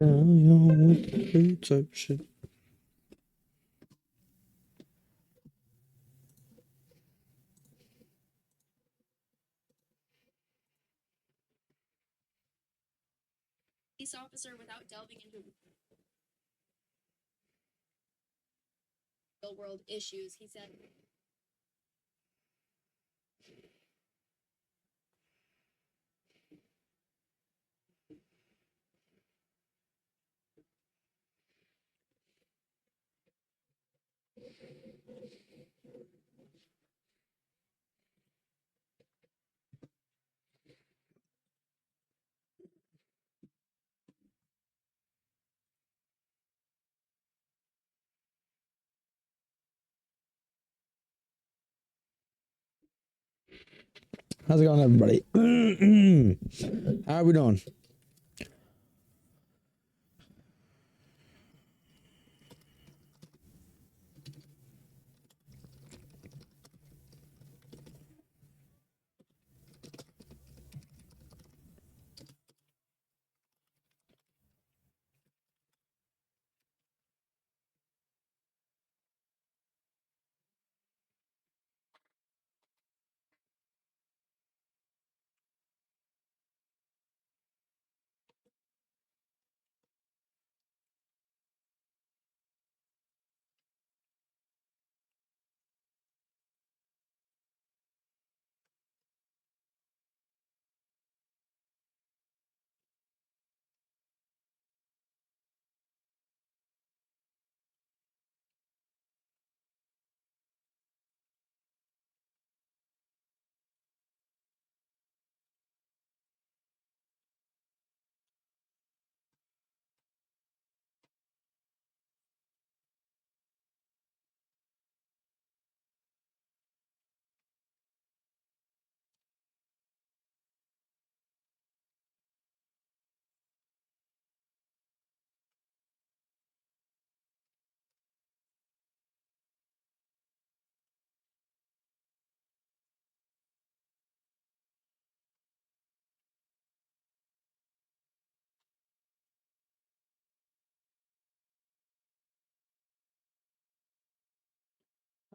Type shit. Police officer without delving into real world issues. He said, How's it going, everybody? How are we doing?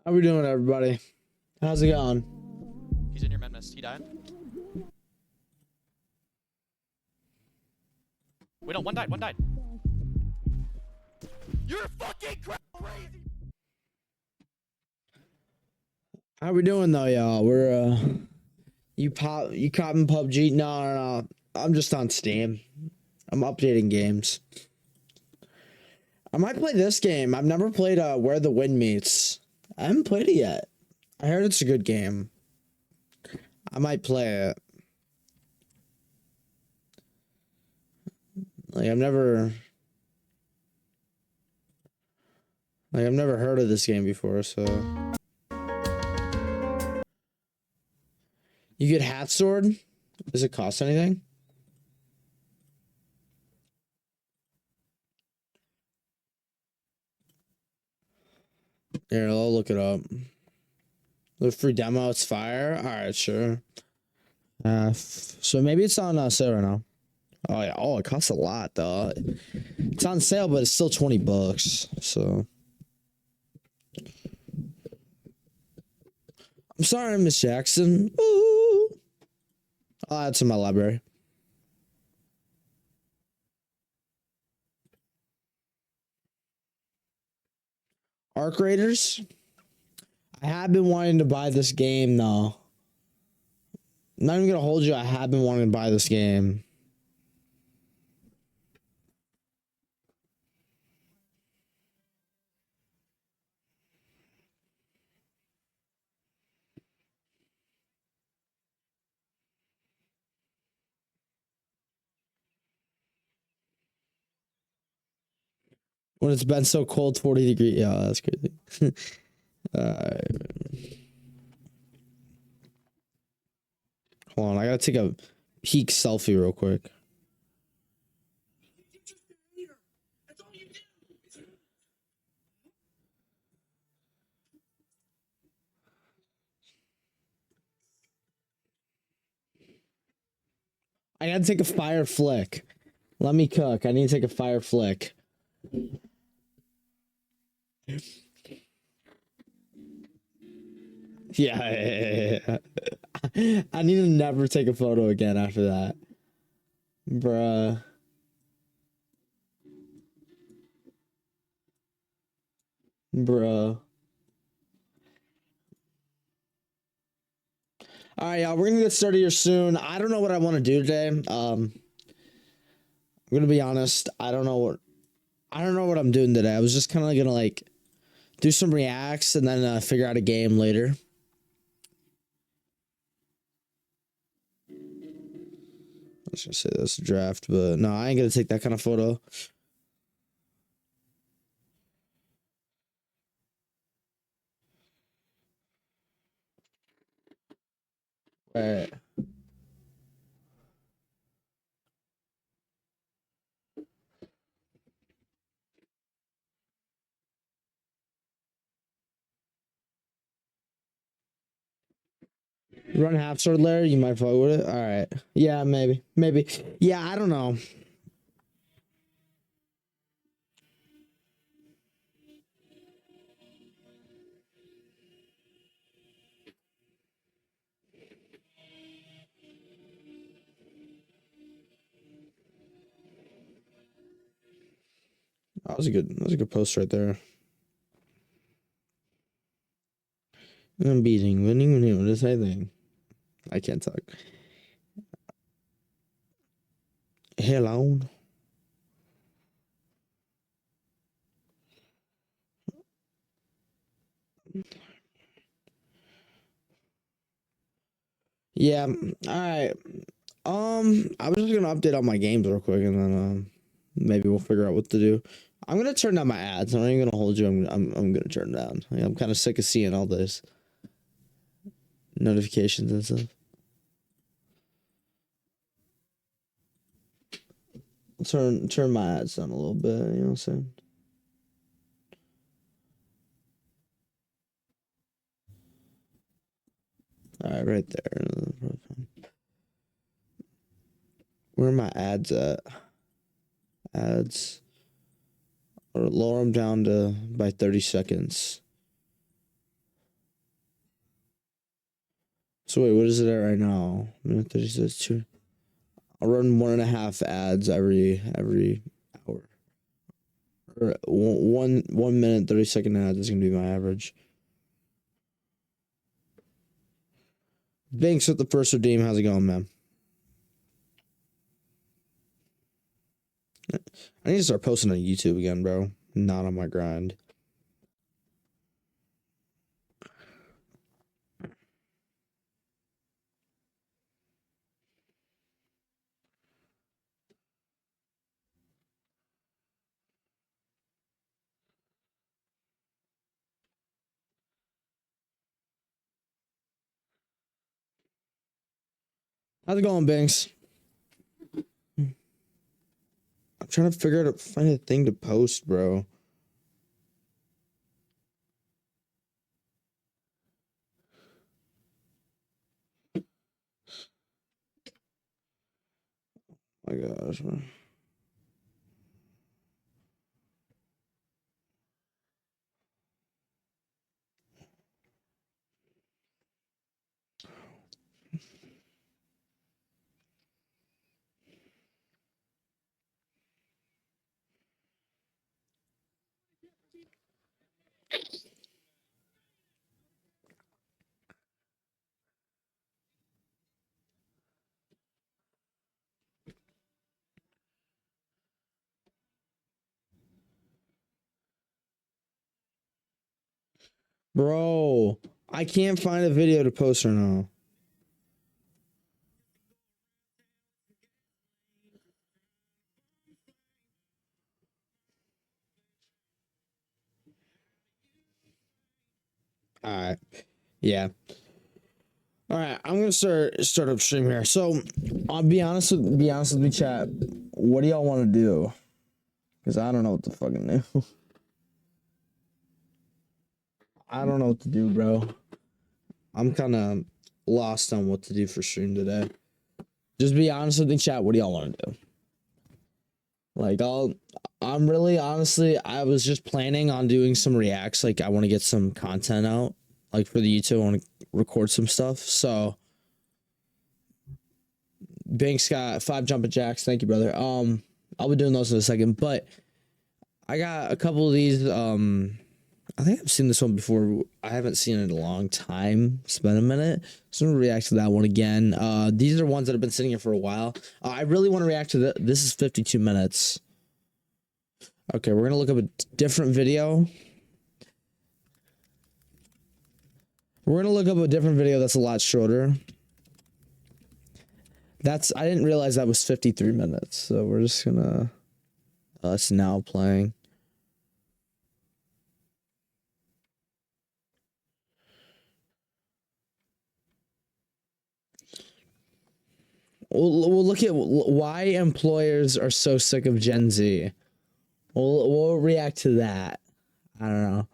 How we doing, everybody? How's it going? He's in your med mist. He died. Wait, no, one died. One died. You're fucking crazy. How we doing though, y'all? We're you copping PUBG? No. I'm just on Steam. I'm updating games. I might play this game. I've never played Where the Wind Meets. I haven't played it yet. I heard it's a good game. I might play it. I've never heard of this game before, so. You get Hat Sword? Does it cost anything? Here, I'll look it up. The free demo, it's fire? Alright, sure. So maybe it's on sale right now. Oh yeah, oh it costs a lot though. It's on sale, but it's still $20. So I'm sorry, Miss Jackson. Ooh. I'll add to my library. Arc Raiders. I have been wanting to buy this game though. I'm not even gonna hold you. I have been wanting to buy this game. When it's been so cold, 40 degrees. Yeah, that's crazy. Hold on, I gotta take a peek selfie real quick. I gotta take a fire flick. Let me cook. I need to take a fire flick. Yeah. I need to never take a photo again after that. Bruh. Bruh. All right, y'all. We're gonna get started here soon. I don't know what I want to do today. I'm gonna be honest. I don't know what I'm doing today. I was just kind of gonna like do some reacts and then figure out a game later. I was gonna say that's a draft, but no, I ain't gonna take that kind of photo. All right. Run half sword layer, you might fuck with it. All right. Yeah, maybe. Yeah, I don't know. That was a good post right there. I'm beating, winning, what is I think? I can't talk. Hello. Yeah. All right. I was just gonna update all my games real quick, and then maybe we'll figure out what to do. I'm gonna turn down my ads. I'm not even gonna hold you. I'm gonna turn them down. I'm kind of sick of seeing all this notifications and stuff. Turn my ads down a little bit. You know what I'm saying? All right, right there. Where are my ads at? Ads. Or lower them down to by 30 seconds. So wait, what is it at right now? Minute 30 says 2. I'll run 1.5 ads every hour. Or 1 minute 30-second ads is gonna be my average. Banks with the first redeem. How's it going, man? I need to start posting on YouTube again, bro. Not on my grind. How's it going, Banks? I'm trying to figure out find a thing to post, bro. My gosh, man. Bro, I can't find a video to post right now. All right. Yeah. All right, I'm gonna start up stream here. So, I'll be honest with me, chat. What do y'all want to do? Because I don't know what to fucking do. I don't know what to do, bro. I'm kind of lost on what to do for stream today. Just be honest with me, chat. What do y'all want to do? Like I'm really honestly, I was just planning on doing some reacts. Like I want to get some content out, like for the YouTube. I want to record some stuff. So Banks got 5 jumping jacks. Thank you, brother. I'll be doing those in a second, but I got a couple of these. I think I've seen this one before. I haven't seen it in a long time. It's been a minute. So I'm gonna react to that one again. These are ones that have been sitting here for a while. I really want to react to this. Is 52 minutes. Okay, we're gonna look up a different video. We're gonna look up a different video that's a lot shorter. I didn't realize that was 53 minutes. So we're just gonna. It's now playing. We'll look at why employers are so sick of Gen Z. We'll react to that. I don't know.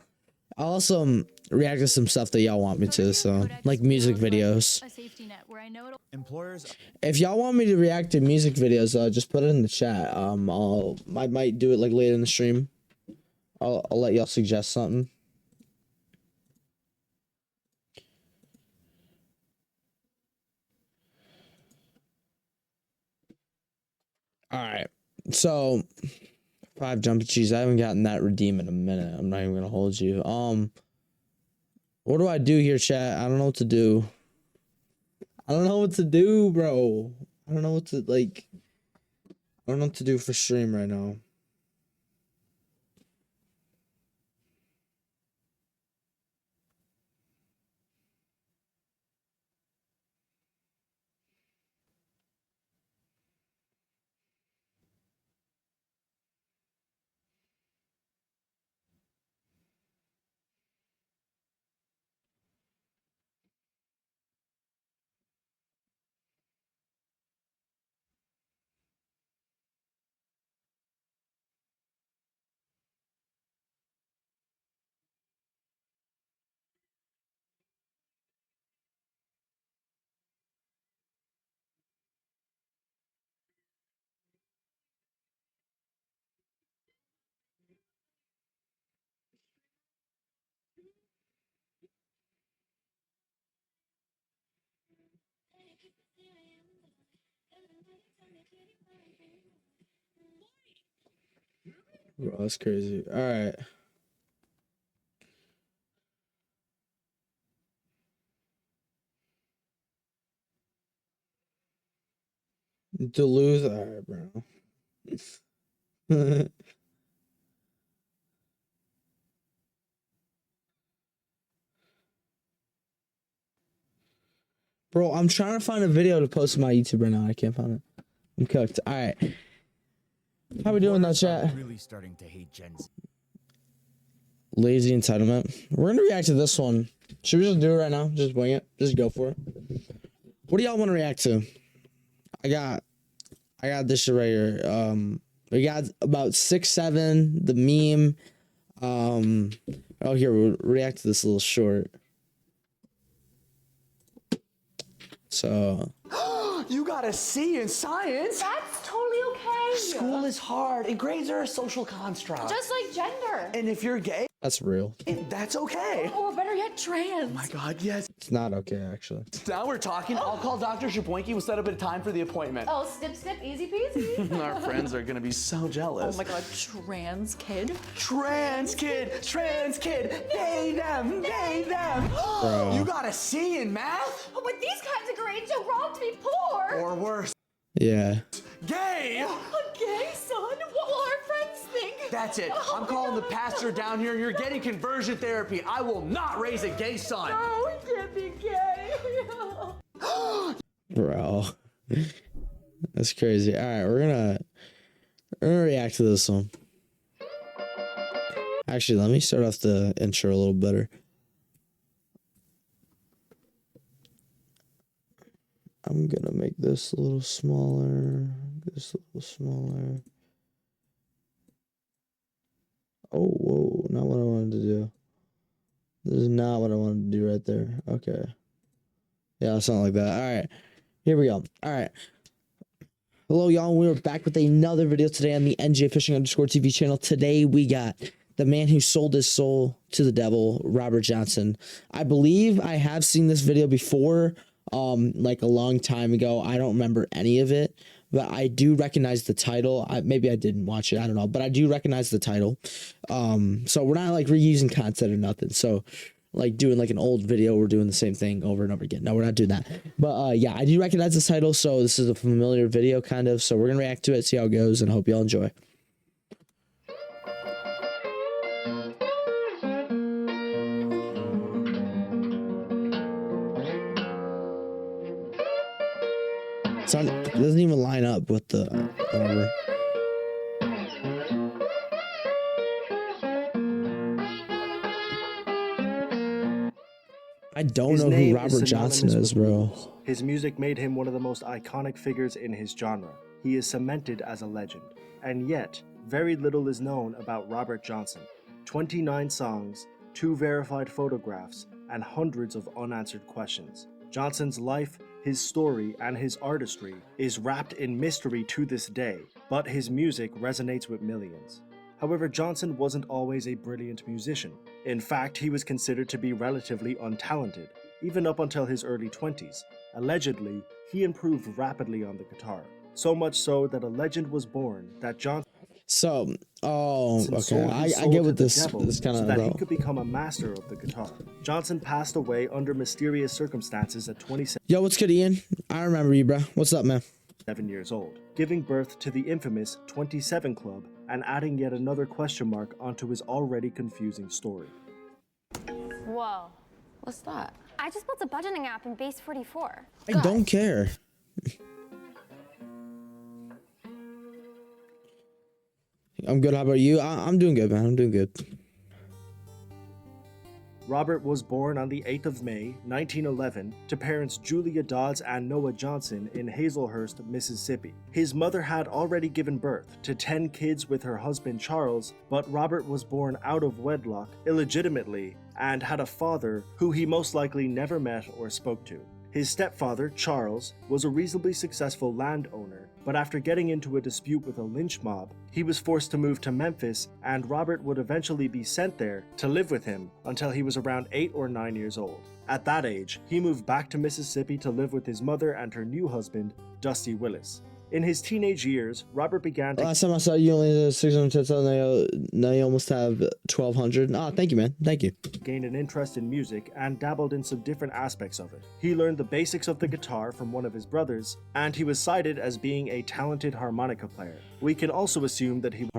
I'll also react to some stuff that y'all want me to, so like music videos. A safety net where I know it'll. Employers. If y'all want me to react to music videos, just put it in the chat. I might do it like later in the stream. I'll let y'all suggest something. All right, so 5 jumping cheese. I haven't gotten that redeem in a minute. I'm not even gonna hold you. What do I do here, chat? I don't know what to do. I don't know what to do, bro. I don't know what to like. I don't know what to do for stream right now. Bro, that's crazy. All right. Duluth. All right, bro. Bro, I'm trying to find a video to post on my YouTube right now. I can't find it. I'm cooked. All right. How we doing, that chat? Really starting to hate Gen Z. Lazy entitlement. We're gonna react to this one. Should we just do it right now? Just wing it. Just go for it. What do y'all want to react to? I got this shit right here. We got about 6, 7. The meme. Oh, here we'll react to this little short. So. You got a C in science. That's totally okay. School is hard, and grades are a social construct. Just like gender. And if you're gay, That's real. that's okay. Or better yet, trans. Oh my God, yes. It's not okay, actually. Now we're talking. I'll call Dr. Shapoinky. We'll set up a time for the appointment. Oh, snip, snip, easy peasy. Our friends are gonna be so jealous. Oh my God, trans kid? Trans kid, they, them, they, them. Bro. You got a C in math? With these kinds of grades, you're wrong to be poor. Or worse, Yeah. gay. A gay son? What will our friends think? That's it. I'm calling the pastor down here. You're getting conversion therapy. I will not raise a gay son. Oh, he can't be gay. Bro. That's crazy. All right, we're gonna react to this one. Actually, let me start off the intro a little better. I'm gonna make this a little smaller. This a little smaller. Oh, whoa, not what I wanted to do. This is not what I wanted to do right there. Okay. Yeah, something like that. All right. Here we go. All right. Hello, y'all. We're back with another video today on the NJ Fishing _TV channel. Today we got the man who sold his soul to the devil, Robert Johnson. I believe I have seen this video before, like a long time ago. I don't remember any of it, but I do recognize the title. Maybe I didn't watch it. I don't know, but I do recognize the title. So we're not like reusing content or nothing. So like doing like an old video, we're doing the same thing over and over again. No, we're not doing that. But yeah, I do recognize the title, so this is a familiar video kind of. So we're gonna react to it, see how it goes, and hope y'all enjoy. It doesn't even line up with the whatever. I don't know who Robert Johnson is, bro. His music made him one of the most iconic figures in his genre. He is cemented as a legend. And yet, very little is known about Robert Johnson. 29 songs, 2 verified photographs, and hundreds of unanswered questions. Johnson's life, his story, and his artistry is wrapped in mystery to this day, but his music resonates with millions. However, Johnson wasn't always a brilliant musician. In fact, he was considered to be relatively untalented, even up until his early 20s. Allegedly, he improved rapidly on the guitar, so much so that a legend was born that Johnson okay, I get what this kind of so that he could become a master of the guitar. Johnson passed away under mysterious circumstances at 27. Yo, what's good, Ian? I remember you, bro. What's up, man? 7 years old, giving birth to the infamous 27 Club and adding yet another question mark onto his already confusing story. Whoa. What's that? I just built a budgeting app in Base 44. I don't care. I'm good. How about you? I'm doing good, man. I'm doing good. Robert was born on the 8th of May, 1911, to parents Julia Dodds and Noah Johnson in Hazelhurst, Mississippi. His mother had already given birth to 10 kids with her husband Charles, but Robert was born out of wedlock, illegitimately, and had a father who he most likely never met or spoke to. His stepfather, Charles, was a reasonably successful landowner, but after getting into a dispute with a lynch mob, he was forced to move to Memphis, and Robert would eventually be sent there to live with him until he was around 8 or 9 years old. At that age, he moved back to Mississippi to live with his mother and her new husband, Dusty Willis. In his teenage years, Robert began to... Last time I saw you only had 610,000, now you almost have 1,200. Ah, thank you, man. Thank you. Gained an interest in music and dabbled in some different aspects of it. He learned the basics of the guitar from one of his brothers, and he was cited as being a talented harmonica player. We can also assume that he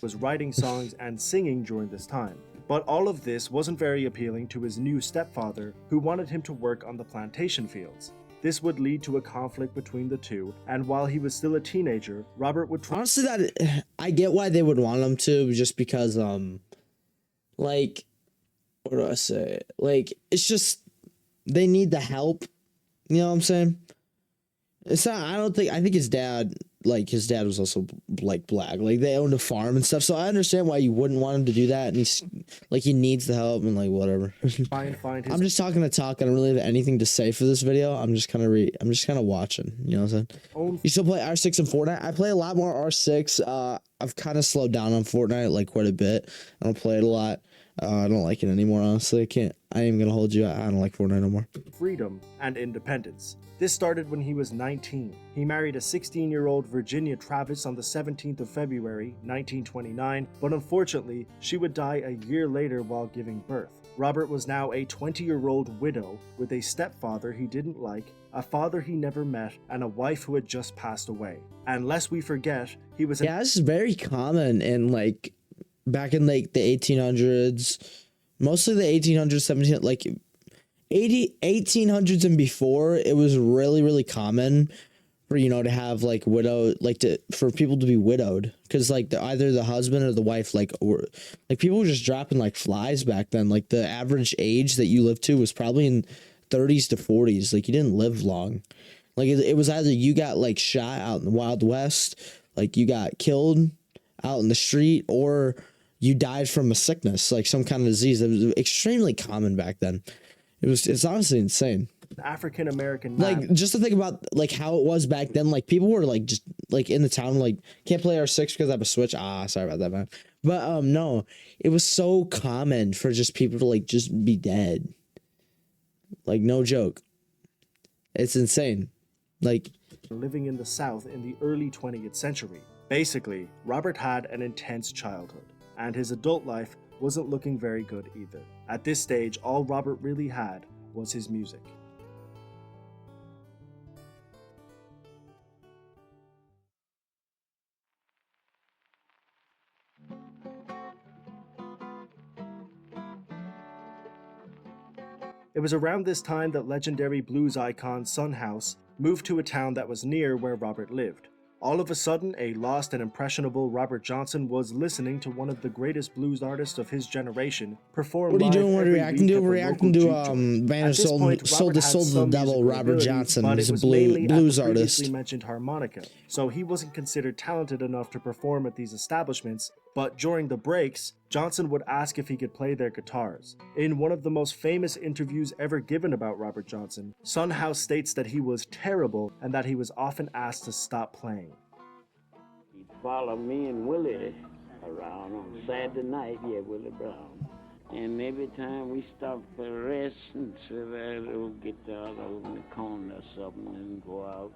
was writing songs and singing during this time. But all of this wasn't very appealing to his new stepfather, who wanted him to work on the plantation fields. This would lead to a conflict between the two, and while he was still a teenager, Robert would try— Honestly, I get why they would want him to, just because, like, what do I say? Like, it's just, they need the help, you know what I'm saying? It's not, I think his dad was also, like, black. Like, they owned a farm and stuff, so I understand why you wouldn't want him to do that, and he's, like, he needs the help, and, like, whatever. I'm just talking to talk, I don't really have anything to say for this video. I'm just kind of watching, you know what I'm saying? You still play R6 and Fortnite? I play a lot more R6. I've kind of slowed down on Fortnite, like, quite a bit. I don't play it a lot. I don't like it anymore, honestly. I ain't gonna hold you. I don't like Fortnite no more. Freedom and independence. This started when he was 19. He married a 16-year-old Virginia Travis on the 17th of February, 1929, but unfortunately, she would die a year later while giving birth. Robert was now a 20-year-old widow with a stepfather he didn't like, a father he never met, and a wife who had just passed away. And lest we forget, he was— Yeah, this is very common in, like, back in, like, the 1800s, mostly the 1800s, 1700s, like 1800s and before. It was really, really common for, you know, to have, like, for people to be widowed, because, like, either the husband or the wife, like, or, like, people were just dropping like flies back then. Like, the average age that you lived to was probably in 30s to 40s. Like, you didn't live long. Like, it was either you got, like, shot out in the Wild West, like, you got killed out in the street, or you died from a sickness, like some kind of disease that was extremely common back then. It's honestly insane. African American Like, man. just to think about like how it was back then, like people were like just like in the town, like can't play R6 because I have a Switch. Sorry about that, man. But no, it was so common for just people to like just be dead. Like, no joke. It's insane. Like, Living in the South in the early 20th century. Basically, Robert had an intense childhood, and his adult life wasn't looking very good either. At this stage, all Robert really had was his music. It was around this time that legendary blues icon Son House moved to a town that was near where Robert lived. All of a sudden, a lost and impressionable Robert Johnson was listening to one of the greatest blues artists of his generation perform what are you live doing? What are you every reacting week to? at the We're reacting to local Jeep joint. band At of this point, sold Robert his had soul to the some devil, musical Robert ability, Johnson. but He's it a was mainly at the blues previously artist. mentioned harmonica, so he wasn't considered talented enough to perform at these establishments. But during the breaks, Johnson would ask if he could play their guitars. In one of the most famous interviews ever given about Robert Johnson, Son House states that he was terrible and that he was often asked to stop playing. He'd follow me and Willie around on Saturday night, Willie Brown. And every time we stopped for rest and sit at a little guitar over in the corner or something and go out.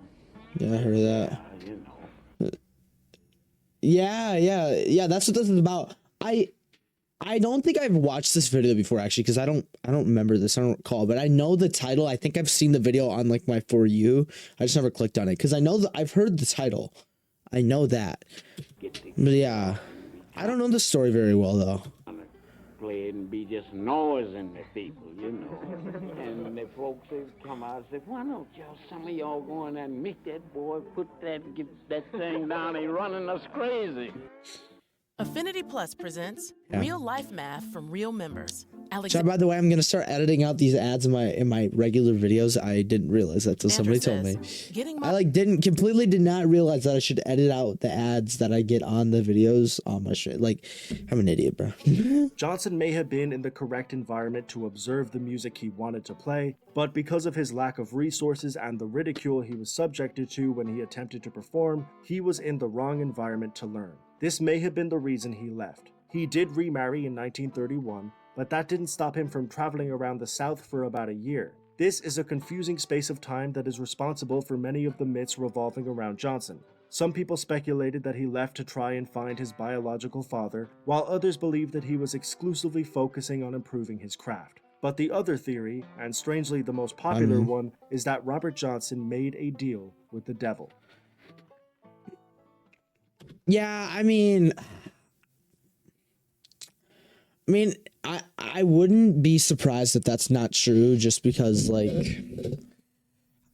Yeah, I heard that. You know. Yeah. That's what this is about. I don't think I've watched this video before actually, because I don't remember this. I don't recall, but I know the title. I think I've seen the video on like my For You. I just never clicked on it because I know that I've heard the title. I know that. But yeah, I don't know the story very well though. Play it and be just noising the people, you know. And the folks would come out and say, why don't y'all, some of y'all go in there and meet that boy, get that thing down, he running us crazy. Affinity Plus presents Yeah. Real Life Math from real members. So by the way, I'm gonna start editing out these ads in my regular videos. I didn't realize that till somebody told me. I did not realize that I should edit out the ads that I get on the videos on my shit. Like, I'm an idiot, bro. Johnson may have been in the correct environment to observe the music he wanted to play, but because of his lack of resources and the ridicule he was subjected to when he attempted to perform, he was in the wrong environment to learn. This may have been the reason he left. He did remarry in 1931, but that didn't stop him from traveling around the South for about a year. This is a confusing space of time that is responsible for many of the myths revolving around Johnson. Some people speculated that he left to try and find his biological father, while others believed that he was exclusively focusing on improving his craft. But the other theory, and strangely the most popular one, is that Robert Johnson made a deal with the devil. Yeah, I mean, I wouldn't be surprised if that's not true, just because, like,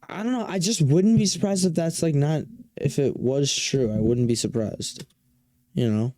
I don't know. I just wouldn't be surprised if that's like not, if it was true. I wouldn't be surprised, you know.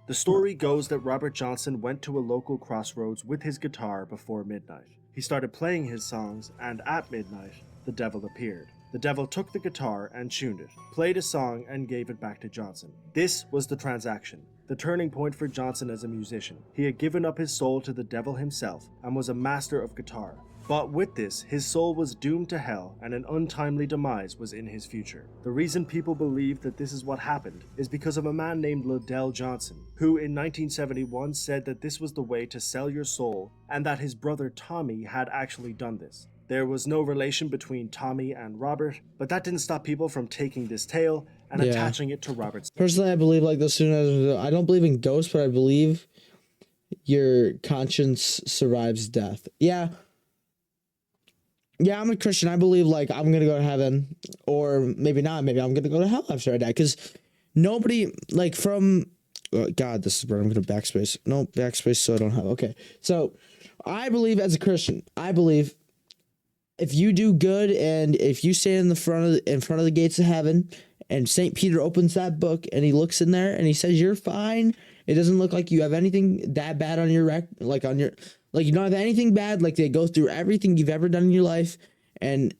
The story goes that Robert Johnson went to a local crossroads with his guitar before midnight. He started playing his songs, and at midnight, the devil appeared. The devil took the guitar and tuned it, played a song, and gave it back to Johnson. This was the transaction, the turning point for Johnson as a musician. He had given up his soul to the devil himself and was a master of guitar. But with this, his soul was doomed to hell and an untimely demise was in his future. The reason people believe that this is what happened is because of a man named Liddell Johnson, who in 1971 said that this was the way to sell your soul and that his brother Tommy had actually done this. There was no relation between Tommy and Robert, but that didn't stop people from taking this tale and attaching it to Robert's. Personally, I believe like this. I don't believe in ghosts, but I believe your conscience survives death. Yeah, I'm a Christian. I believe like I'm gonna go to heaven, or maybe not. Maybe I'm gonna go to hell after I die. Because nobody like from God. This is where I'm gonna backspace. No backspace, so I don't have. Okay, so I believe as a Christian, I believe if you do good and if you stand in front of the gates of heaven, and St. Peter opens that book and he looks in there and he says you're fine. It doesn't look like you have anything that bad on your like you don't have anything bad. Like they go through everything you've ever done in your life, and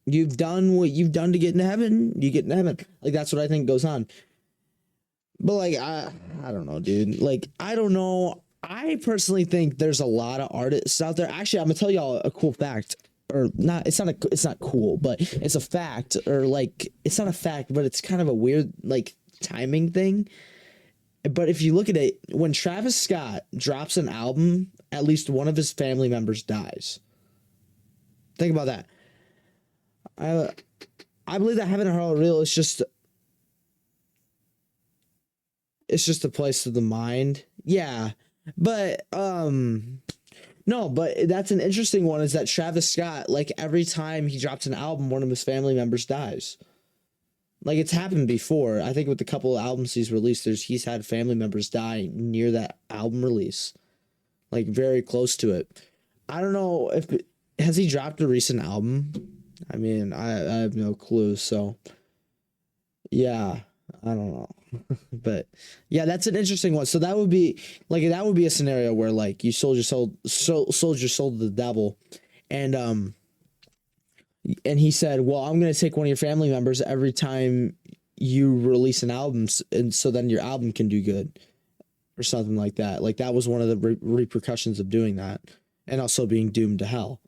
you've done what you've done to get into heaven. You get into heaven. Like that's what I think goes on. But like I don't know, dude. Like I don't know. I personally think there's a lot of artists out there. Actually, I'm gonna tell y'all a cool fact, or not. It's not cool, but it's a fact, or like it's not a fact, but it's kind of a weird like timing thing. But if you look at it, when Travis Scott drops an album, at least one of his family members dies. Think about that. I believe that Heaven and Hell Are Real is just a place of the mind. Yeah. But no, but that's an interesting one, is that Travis Scott, like every time he drops an album, one of his family members dies. Like it's happened before. I think with the couple of albums he's released, he's had family members die near that album release. Like very close to it. I don't know has he dropped a recent album? I mean, I have no clue. So yeah, I don't know. But yeah, that's an interesting one. So that would be a scenario where like you sold your soul to the devil, and he said, well, I'm going to take one of your family members every time you release an album, and so then your album can do good or something like that. Like that was one of the repercussions of doing that, and also being doomed to hell.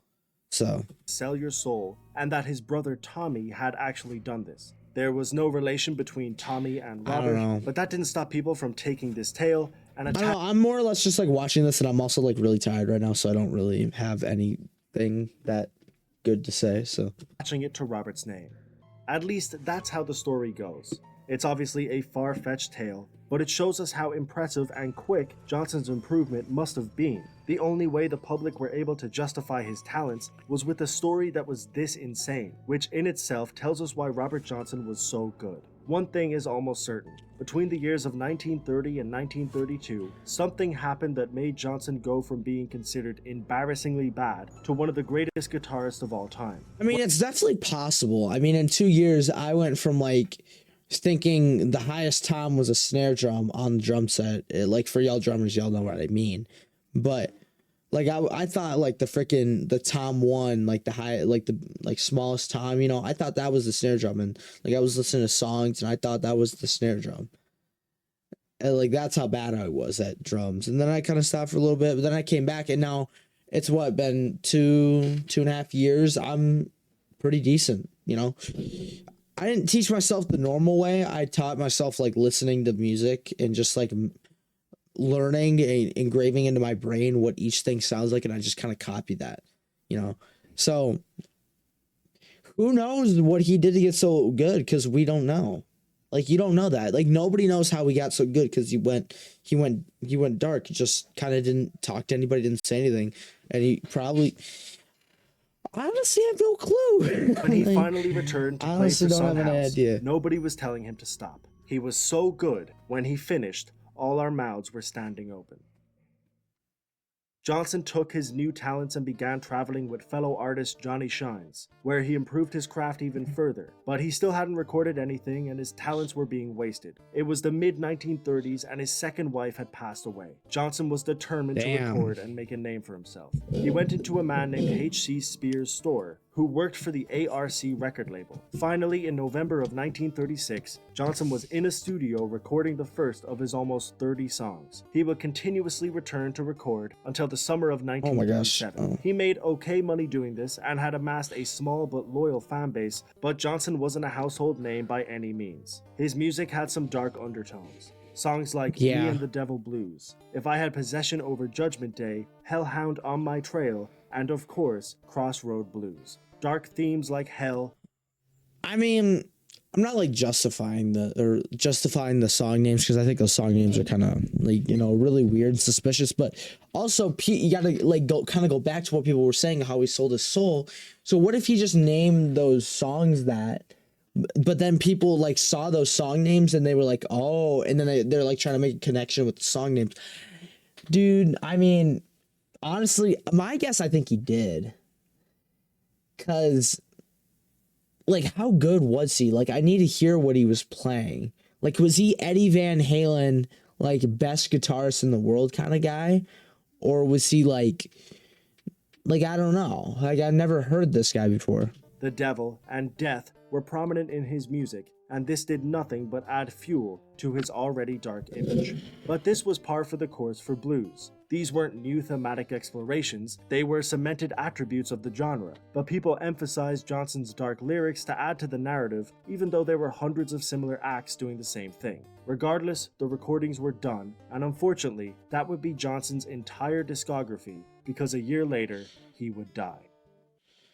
So sell your soul, and that his brother Tommy had actually done this. There was no relation between Tommy and Robert, but that didn't stop people from taking this tale and I don't know. I'm more or less just like watching this, and I'm also like really tired right now, so I don't really have anything that good to say. So attaching it to Robert's name. At least that's how the story goes. It's obviously a far-fetched tale, but it shows us how impressive and quick Johnson's improvement must have been. The only way the public were able to justify his talents was with a story that was this insane, which in itself tells us why Robert Johnson was so good. One thing is almost certain. Between the years of 1930 and 1932, something happened that made Johnson go from being considered embarrassingly bad to one of the greatest guitarists of all time. I mean, it's definitely possible. I mean, in 2 years, I went from like thinking the highest tom was a snare drum on the drum set. Like for y'all drummers, y'all know what I mean. But like I thought like the tom one, like the high, like the smallest tom, you know, I thought that was the snare drum, and like I was listening to songs and I thought that was the snare drum. And like that's how bad I was at drums. And then I kind of stopped for a little bit, but then I came back, and now it's been 2.5 years. I'm pretty decent, you know. I didn't teach myself the normal way. I taught myself like listening to music and just like learning and engraving into my brain what each thing sounds like, and I just kind of copied that, you know. So who knows what he did to get so good, because we don't know. Like you don't know that. Like nobody knows how he got so good, because he went dark. He just kind of didn't talk to anybody, didn't say anything, and he probably. I honestly have no clue. When he finally returned to play for don't have any Sunhouse, idea. nobody was telling him to stop. He was so good, when he finished, all our mouths were standing open. Johnson took his new talents and began traveling with fellow artist Johnny Shines, where he improved his craft even further, but he still hadn't recorded anything and his talents were being wasted. It was the mid-1930s and his second wife had passed away. Johnson was determined to record and make a name for himself. He went into a man named H.C. Spears' store, who worked for the ARC record label. Finally, in November of 1936, Johnson was in a studio recording the first of his almost 30 songs. He would continuously return to record until the summer of 1937. He made okay money doing this and had amassed a small but loyal fan base, but Johnson wasn't a household name by any means. His music had some dark undertones. Songs like Me and the Devil Blues, If I Had Possession Over Judgment Day, Hellhound on My Trail, and of course, Crossroad Blues. Dark themes like hell. I mean, I'm not like justifying the song names, because I think those song names are kind of like, you know, really weird and suspicious. But also, you gotta like go back to what people were saying, how he sold his soul. So what if he just named those songs that? But then people like saw those song names and they were like, oh, and then they're like trying to make a connection with the song names. Dude, I mean, honestly, my guess, I think he did. Because, like, how good was he? Like, I need to hear what he was playing. Like, was he Eddie Van Halen, like, best guitarist in the world kind of guy? Or was he like, I don't know. Like, I've never heard this guy before. The devil and death were prominent in his music, and this did nothing but add fuel to his already dark image. But this was par for the course for blues. These weren't new thematic explorations, they were cemented attributes of the genre, but people emphasized Johnson's dark lyrics to add to the narrative, even though there were hundreds of similar acts doing the same thing. Regardless, the recordings were done, and unfortunately, that would be Johnson's entire discography, because a year later, he would die.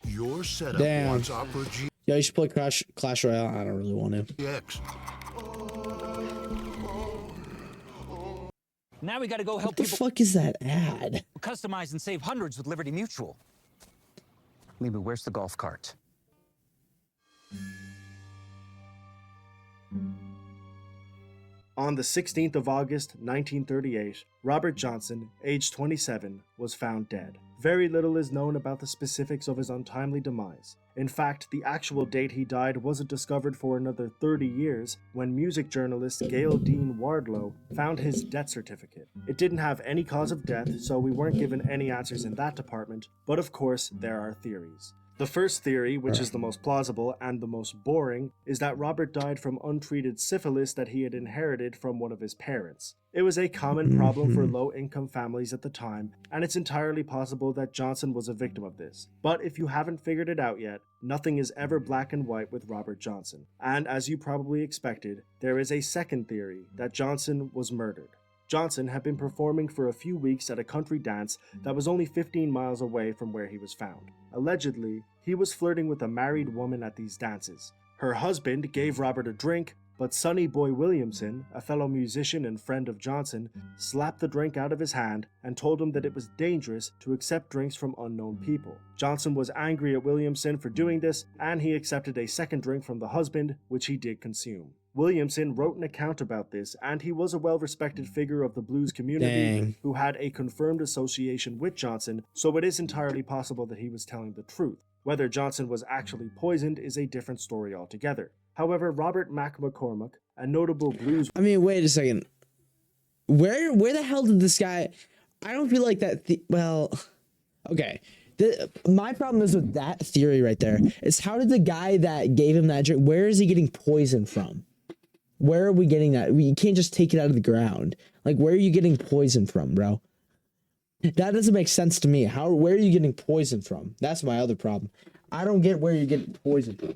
Your setup Damn. wants Opera Yo, you should play Clash Royale. I don't really want to. GX. Now we gotta go What help the people fuck is that ad? customize and save hundreds with Liberty Mutual. Libby, where's the golf cart? On the 16th of August, 1938, Robert Johnson, aged 27, was found dead. Very little is known about the specifics of his untimely demise. In fact, the actual date he died wasn't discovered for another 30 years when music journalist Gail Dean Wardlow found his death certificate. It didn't have any cause of death, so we weren't given any answers in that department, but of course, there are theories. The first theory, which is the most plausible and the most boring, is that Robert died from untreated syphilis that he had inherited from one of his parents. It was a common problem for low-income families at the time, and it's entirely possible that Johnson was a victim of this. But if you haven't figured it out yet, nothing is ever black and white with Robert Johnson. And as you probably expected, there is a second theory that Johnson was murdered. Johnson had been performing for a few weeks at a country dance that was only 15 miles away from where he was found. Allegedly, he was flirting with a married woman at these dances. Her husband gave Robert a drink, but Sonny Boy Williamson, a fellow musician and friend of Johnson, slapped the drink out of his hand and told him that it was dangerous to accept drinks from unknown people. Johnson was angry at Williamson for doing this, and he accepted a second drink from the husband, which he did consume. Williamson wrote an account about this, and he was a well-respected figure of the blues community who had a confirmed association with Johnson, so it is entirely possible that he was telling the truth. Whether Johnson was actually poisoned is a different story altogether. However, Robert Mac McCormick, a notable blues... I mean, wait a second. Where the hell did this guy... I don't feel like that... well, okay. My problem is with that theory right there is how did the guy that gave him that drink... Where is he getting poisoned from? Where are we getting that? You can't just take it out of the ground. Like, where are you getting poisoned from, bro? That doesn't make sense to me. Where are you getting poisoned from? That's my other problem. I don't get where you're getting poisoned from.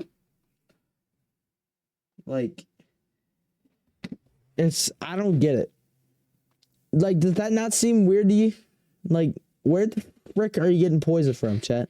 Like, I don't get it. Like, does that not seem weird to you? Like, where the frick are you getting poisoned from, chat?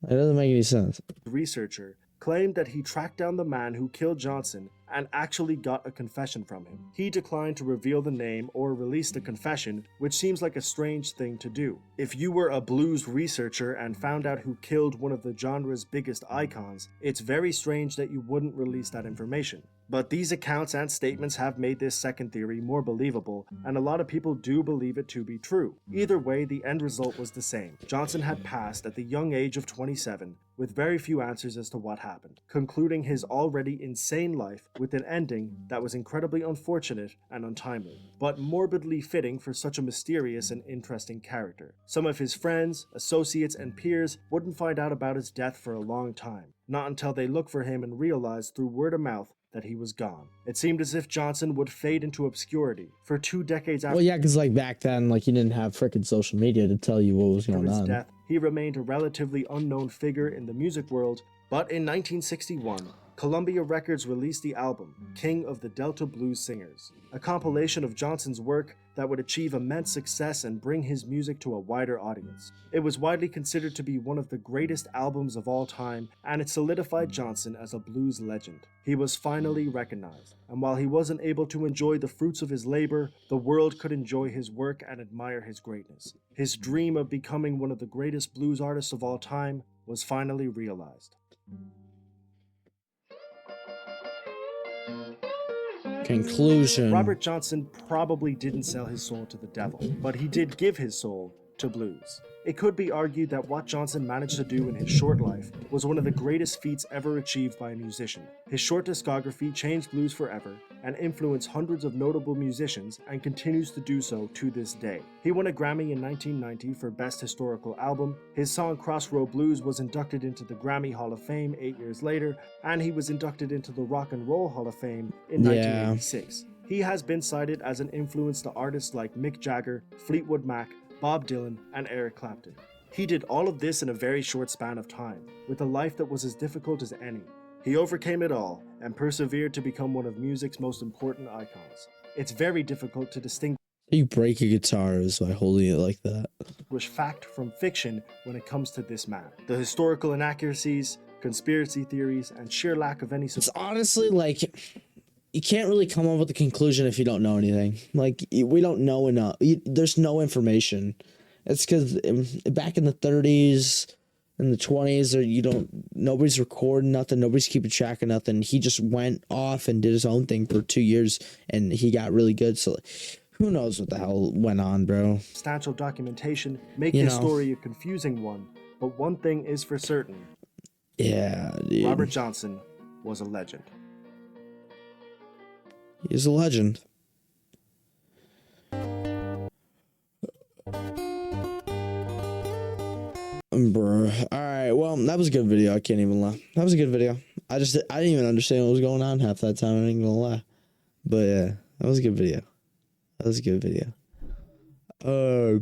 It doesn't make any sense. Researcher claimed that he tracked down the man who killed Johnson and actually got a confession from him. He declined to reveal the name or release the confession, which seems like a strange thing to do. If you were a blues researcher and found out who killed one of the genre's biggest icons, it's very strange that you wouldn't release that information. But these accounts and statements have made this second theory more believable, and a lot of people do believe it to be true. Either way, the end result was the same. Johnson had passed at the young age of 27, with very few answers as to what happened, concluding his already insane life with an ending that was incredibly unfortunate and untimely, but morbidly fitting for such a mysterious and interesting character. Some of his friends, associates, and peers wouldn't find out about his death for a long time, not until they looked for him and realized through word of mouth that he was gone. It seemed as if Johnson would fade into obscurity for 2 decades after. Well, yeah, because like back then, like you didn't have frickin' social media to tell you what was going his on. death, he remained a relatively unknown figure in the music world, but in 1961, Columbia Records released the album King of the Delta Blues Singers, a compilation of Johnson's work that would achieve immense success and bring his music to a wider audience. It was widely considered to be one of the greatest albums of all time, and it solidified Johnson as a blues legend. He was finally recognized, and while he wasn't able to enjoy the fruits of his labor, the world could enjoy his work and admire his greatness. His dream of becoming one of the greatest blues artists of all time was finally realized. Conclusion. Robert Johnson probably didn't sell his soul to the devil, but he did give his soul to blues. It could be argued that what Johnson managed to do in his short life was one of the greatest feats ever achieved by a musician. His short discography changed blues forever and influenced hundreds of notable musicians and continues to do so to this day. He won a Grammy in 1990 for Best Historical Album, his song Crossroad Blues was inducted into the Grammy Hall of Fame 8 years later, and he was inducted into the Rock and Roll Hall of Fame in 1986. He has been cited as an influence to artists like Mick Jagger, Fleetwood Mac, Bob Dylan, and Eric Clapton. He did all of this in a very short span of time, with a life that was as difficult as any. He overcame it all and persevered to become one of music's most important icons. It's very difficult to distinguish You break a guitar is by holding it like that. fact from fiction when it comes to this man. The historical inaccuracies, conspiracy theories, and sheer lack of any It's honestly like you can't really come up with a conclusion if you don't know anything. Like we don't know enough. There's no information. It's because back in the 30s and the 20s, or nobody's recording nothing, nobody's keeping track of nothing. He just went off and did his own thing for 2 years, and he got really good. So who knows what the hell went on, bro? substantial documentation make his story a confusing one, but one thing is for certain. Yeah, dude. Robert Johnson was a legend. He's a legend. Bro. Alright, well, that was a good video. I can't even lie. That was a good video. I didn't even understand what was going on half that time. I ain't gonna lie. But yeah, that was a good video. That was a good video. Oh,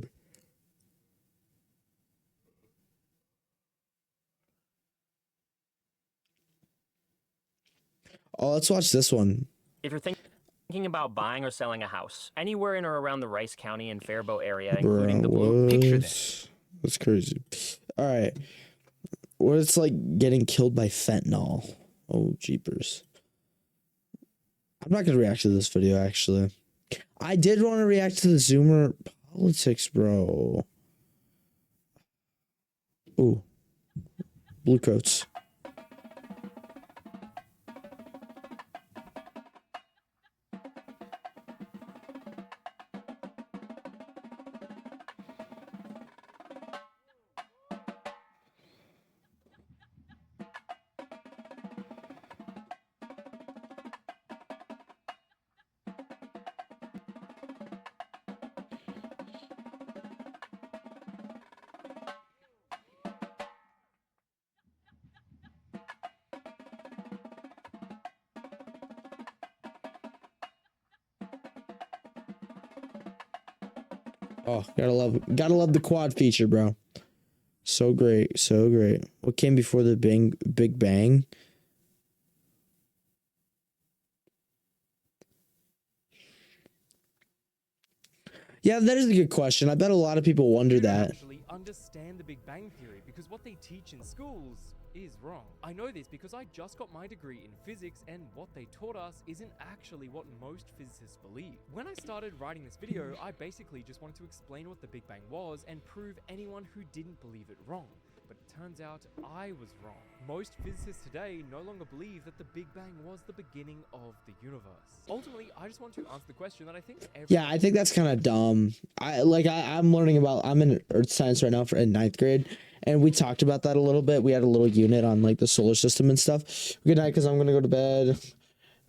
let's watch this one. If you're thinking about buying or selling a house anywhere in or around the Rice County and Faribault area, including the Blue, picture this. That's crazy. All right. What it's like getting killed by fentanyl. Oh, jeepers. I'm not going to react to this video, actually. I did want to react to the Zoomer politics, bro. Ooh. Blue coats. Oh, gotta love the quad feature, bro. So great, so great. What came before the Big Bang? Yeah, that is a good question. I bet a lot of people wonder that. Actually understand the Big Bang Theory because what they teach in schools is wrong. I know this because I just got my degree in physics, and what they taught us isn't actually what most physicists believe. When I started writing this video, I basically just wanted to explain what the Big Bang was and prove anyone who didn't believe it wrong. But it turns out I was wrong. Most physicists today no longer believe that the Big Bang was the beginning of the universe. Ultimately, I just want to answer the question that I think Yeah, I think that's kind of dumb. I'm learning about, I'm in earth science right now in 9th grade, and we talked about that a little bit. We had a little unit on like the solar system and stuff. Good night, because I'm gonna go to bed.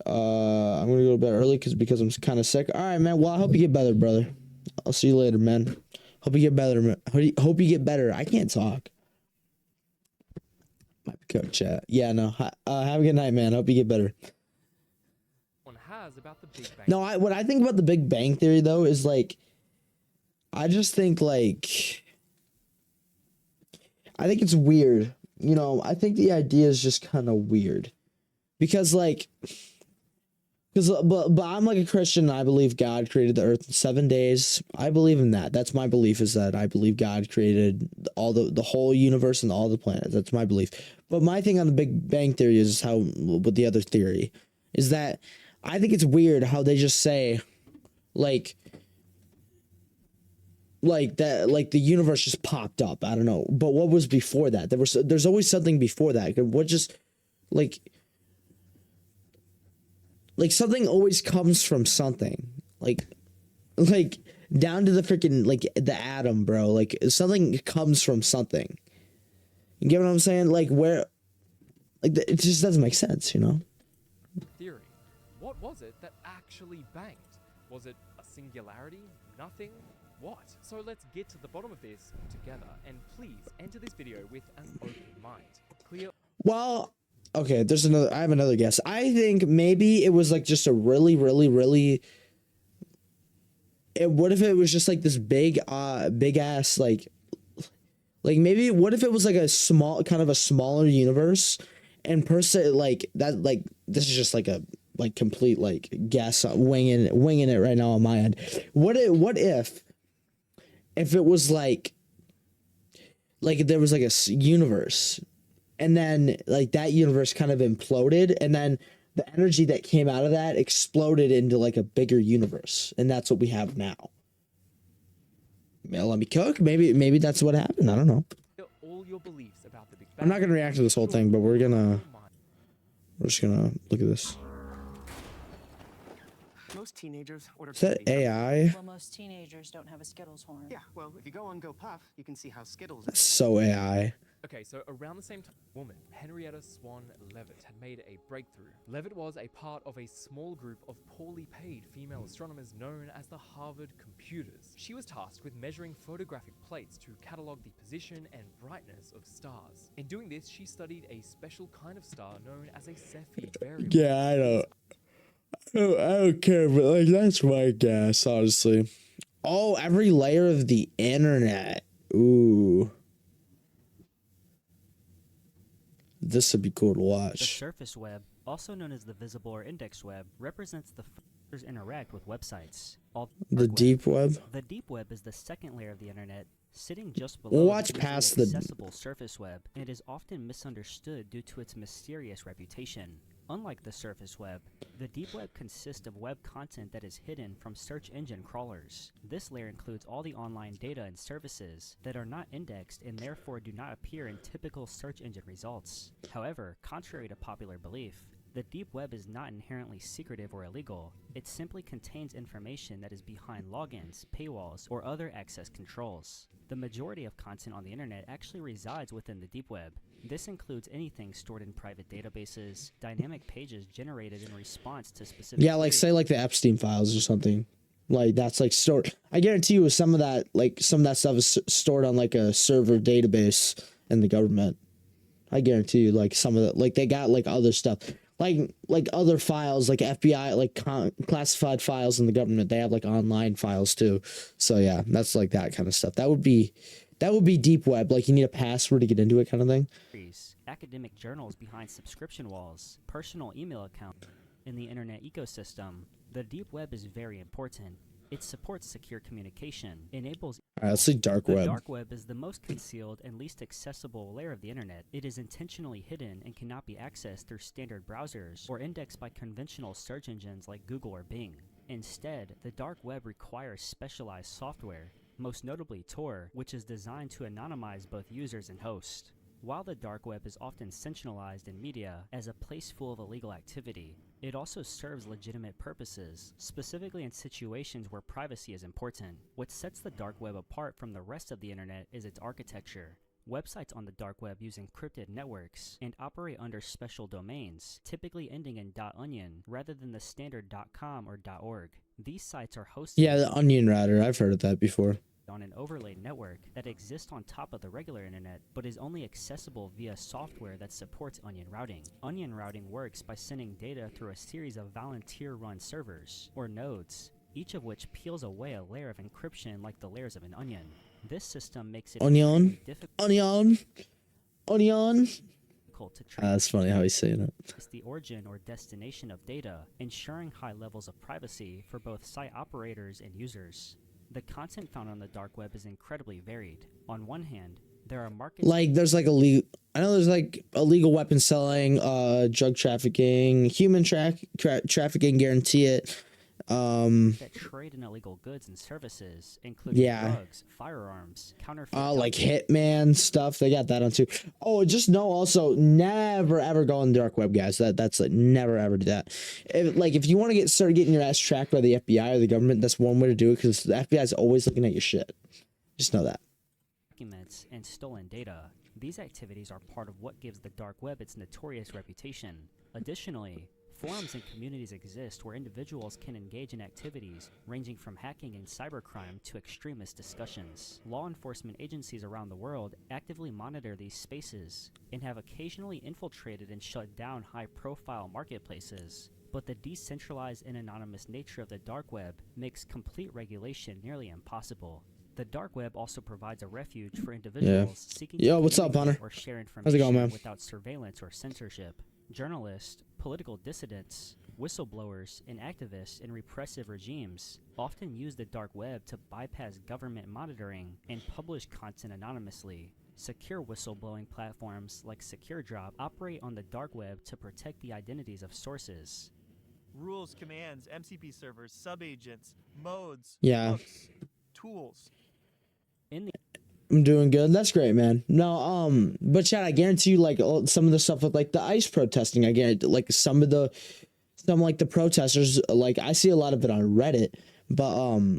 I'm gonna go to bed early because I'm kind of sick. All right, man. Well, I hope you get better, brother. I'll see you later, man. Hope you get better, man. Hope you get better. I can't talk. My coach, yeah, no. Have a good night, man. Hope you get better. has about the Big Bang. No, what I think about the Big Bang Theory though is like, I just think like, I think it's weird. You know, I think the idea is just kind of weird because like, but I'm like a Christian and I believe God created the earth in 7 days. I believe in that. That's my belief, is that I believe God created all the whole universe and all the planets. That's my belief. But my thing on the Big Bang Theory is how, with the other theory, is that I think it's weird how they just say like that, like the universe just popped up. I don't know. But what was before that? There's always something before that. What just like something always comes from something. Like down to the freaking like the atom, bro. Like something comes from something. You get what I'm saying? Like where, like it just doesn't make sense, you know? Theory. What was it that actually banged? Was it a singularity? Nothing? What? So let's get to the bottom of this together, and please enter this video with an open mind. Clear. Well, okay, there's another. I have another guess. I think maybe it was like just a really. What if it was just like this big ass like maybe what if it was like a small kind of a smaller universe, and like that like this is just like a like complete like guess winging it right now on my end. What if it was like there was like a universe, and then like that universe kind of imploded, and then the energy that came out of that exploded into like a bigger universe, and that's what we have now. Let me cook. Maybe that's what happened. I don't know. All your beliefs about the Big Bang. I'm not gonna react to this whole thing, but we're just gonna look at this. Most teenagers order. Is that AI? Well, most teenagers don't have a Skittles horn. Yeah, well, if you go on Go Puff, you can see how Skittles. That's so AI. Okay, so around the same time, woman, Henrietta Swan Leavitt, had made a breakthrough. Leavitt was a part of a small group of poorly paid female astronomers known as the Harvard Computers. She was tasked with measuring photographic plates to catalog the position and brightness of stars. In doing this, she studied a special kind of star known as a Cepheid variable. Yeah, I don't care, but like that's my guess, honestly. Oh, every layer of the internet. Ooh. This would be cool to watch. The surface web, also known as the visible or index web, represents the users interact with websites. The deep web? The deep web is the second layer of the internet, sitting just below We'll watch the past easily the accessible surface web, and it is often misunderstood due to its mysterious reputation. Unlike the surface web, the deep web consists of web content that is hidden from search engine crawlers. This layer includes all the online data and services that are not indexed and therefore do not appear in typical search engine results. However, contrary to popular belief, the deep web is not inherently secretive or illegal. It simply contains information that is behind logins, paywalls, or other access controls. The majority of content on the internet actually resides within the deep web. This includes anything stored in private databases, dynamic pages generated in response to specific Yeah, like say like the Epstein files or something. Like that's like stored. I guarantee you some of that stuff is stored on like a server database in the government. I guarantee you like some of that, like they got like other stuff. Like other files, like FBI, like classified files in the government, they have like online files too. So yeah, that's like that kind of stuff. That would be deep web. Like you need a password to get into it, kind of thing. Academic journals behind subscription walls, personal email accounts in the internet ecosystem. The deep web is very important. It supports secure communication, enables. All right, let's see dark web. The dark web is the most concealed and least accessible layer of the internet. It is intentionally hidden and cannot be accessed through standard browsers or indexed by conventional search engines like Google or Bing. Instead, the dark web requires specialized software, most notably Tor, which is designed to anonymize both users and hosts. While the dark web is often sensationalized in media as a place full of illegal activity, it also serves legitimate purposes, specifically in situations where privacy is important. What sets the dark web apart from the rest of the internet is its architecture. Websites on the dark web use encrypted networks and operate under special domains, typically ending in .onion rather than the standard .com or .org. These sites are hosted. Yeah, the Onion Router. I've heard of that before. On an overlay network that exists on top of the regular internet, but is only accessible via software that supports onion routing. Onion routing works by sending data through a series of volunteer-run servers, or nodes, each of which peels away a layer of encryption like the layers of an onion. This system makes it Onion. difficult to trace. That's funny how he's saying it. It's the origin or destination of data, ensuring high levels of privacy for both site operators and users. The content found on the dark web is incredibly varied. On one hand, there are markets like there's like there's like illegal weapon selling, drug trafficking, human trafficking, guarantee it. that trade in illegal goods and services, including drugs, firearms, counterfeit like documents. Hitman stuff. They got that on too. Oh, just know also never ever go on the dark web, guys. That's like never ever do that. If you want to start getting your ass tracked by the FBI or the government, that's one way to do it because the FBI is always looking at your shit. Just know that. Documents and stolen data. These activities are part of what gives the dark web its notorious reputation. Additionally, forums and communities exist where individuals can engage in activities ranging from hacking and cybercrime to extremist discussions. Law enforcement agencies around the world actively monitor these spaces and have occasionally infiltrated and shut down high-profile marketplaces. But the decentralized and anonymous nature of the dark web makes complete regulation nearly impossible. The dark web also provides a refuge for individuals seeking to what's up, Hunter? or share information How's it going, man? without surveillance or censorship. Journalists, political dissidents, whistleblowers, and activists in repressive regimes often use the dark web to bypass government monitoring and publish content anonymously. Secure whistleblowing platforms like SecureDrop operate on the dark web to protect the identities of sources. Rules, commands, MCP servers, subagents, modes, hooks, tools. I'm doing good. That's great, man. No, but Chad, I guarantee you, like some of the stuff with like the ICE protesting, I guarantee, like some like the protesters, like I see a lot of it on Reddit, but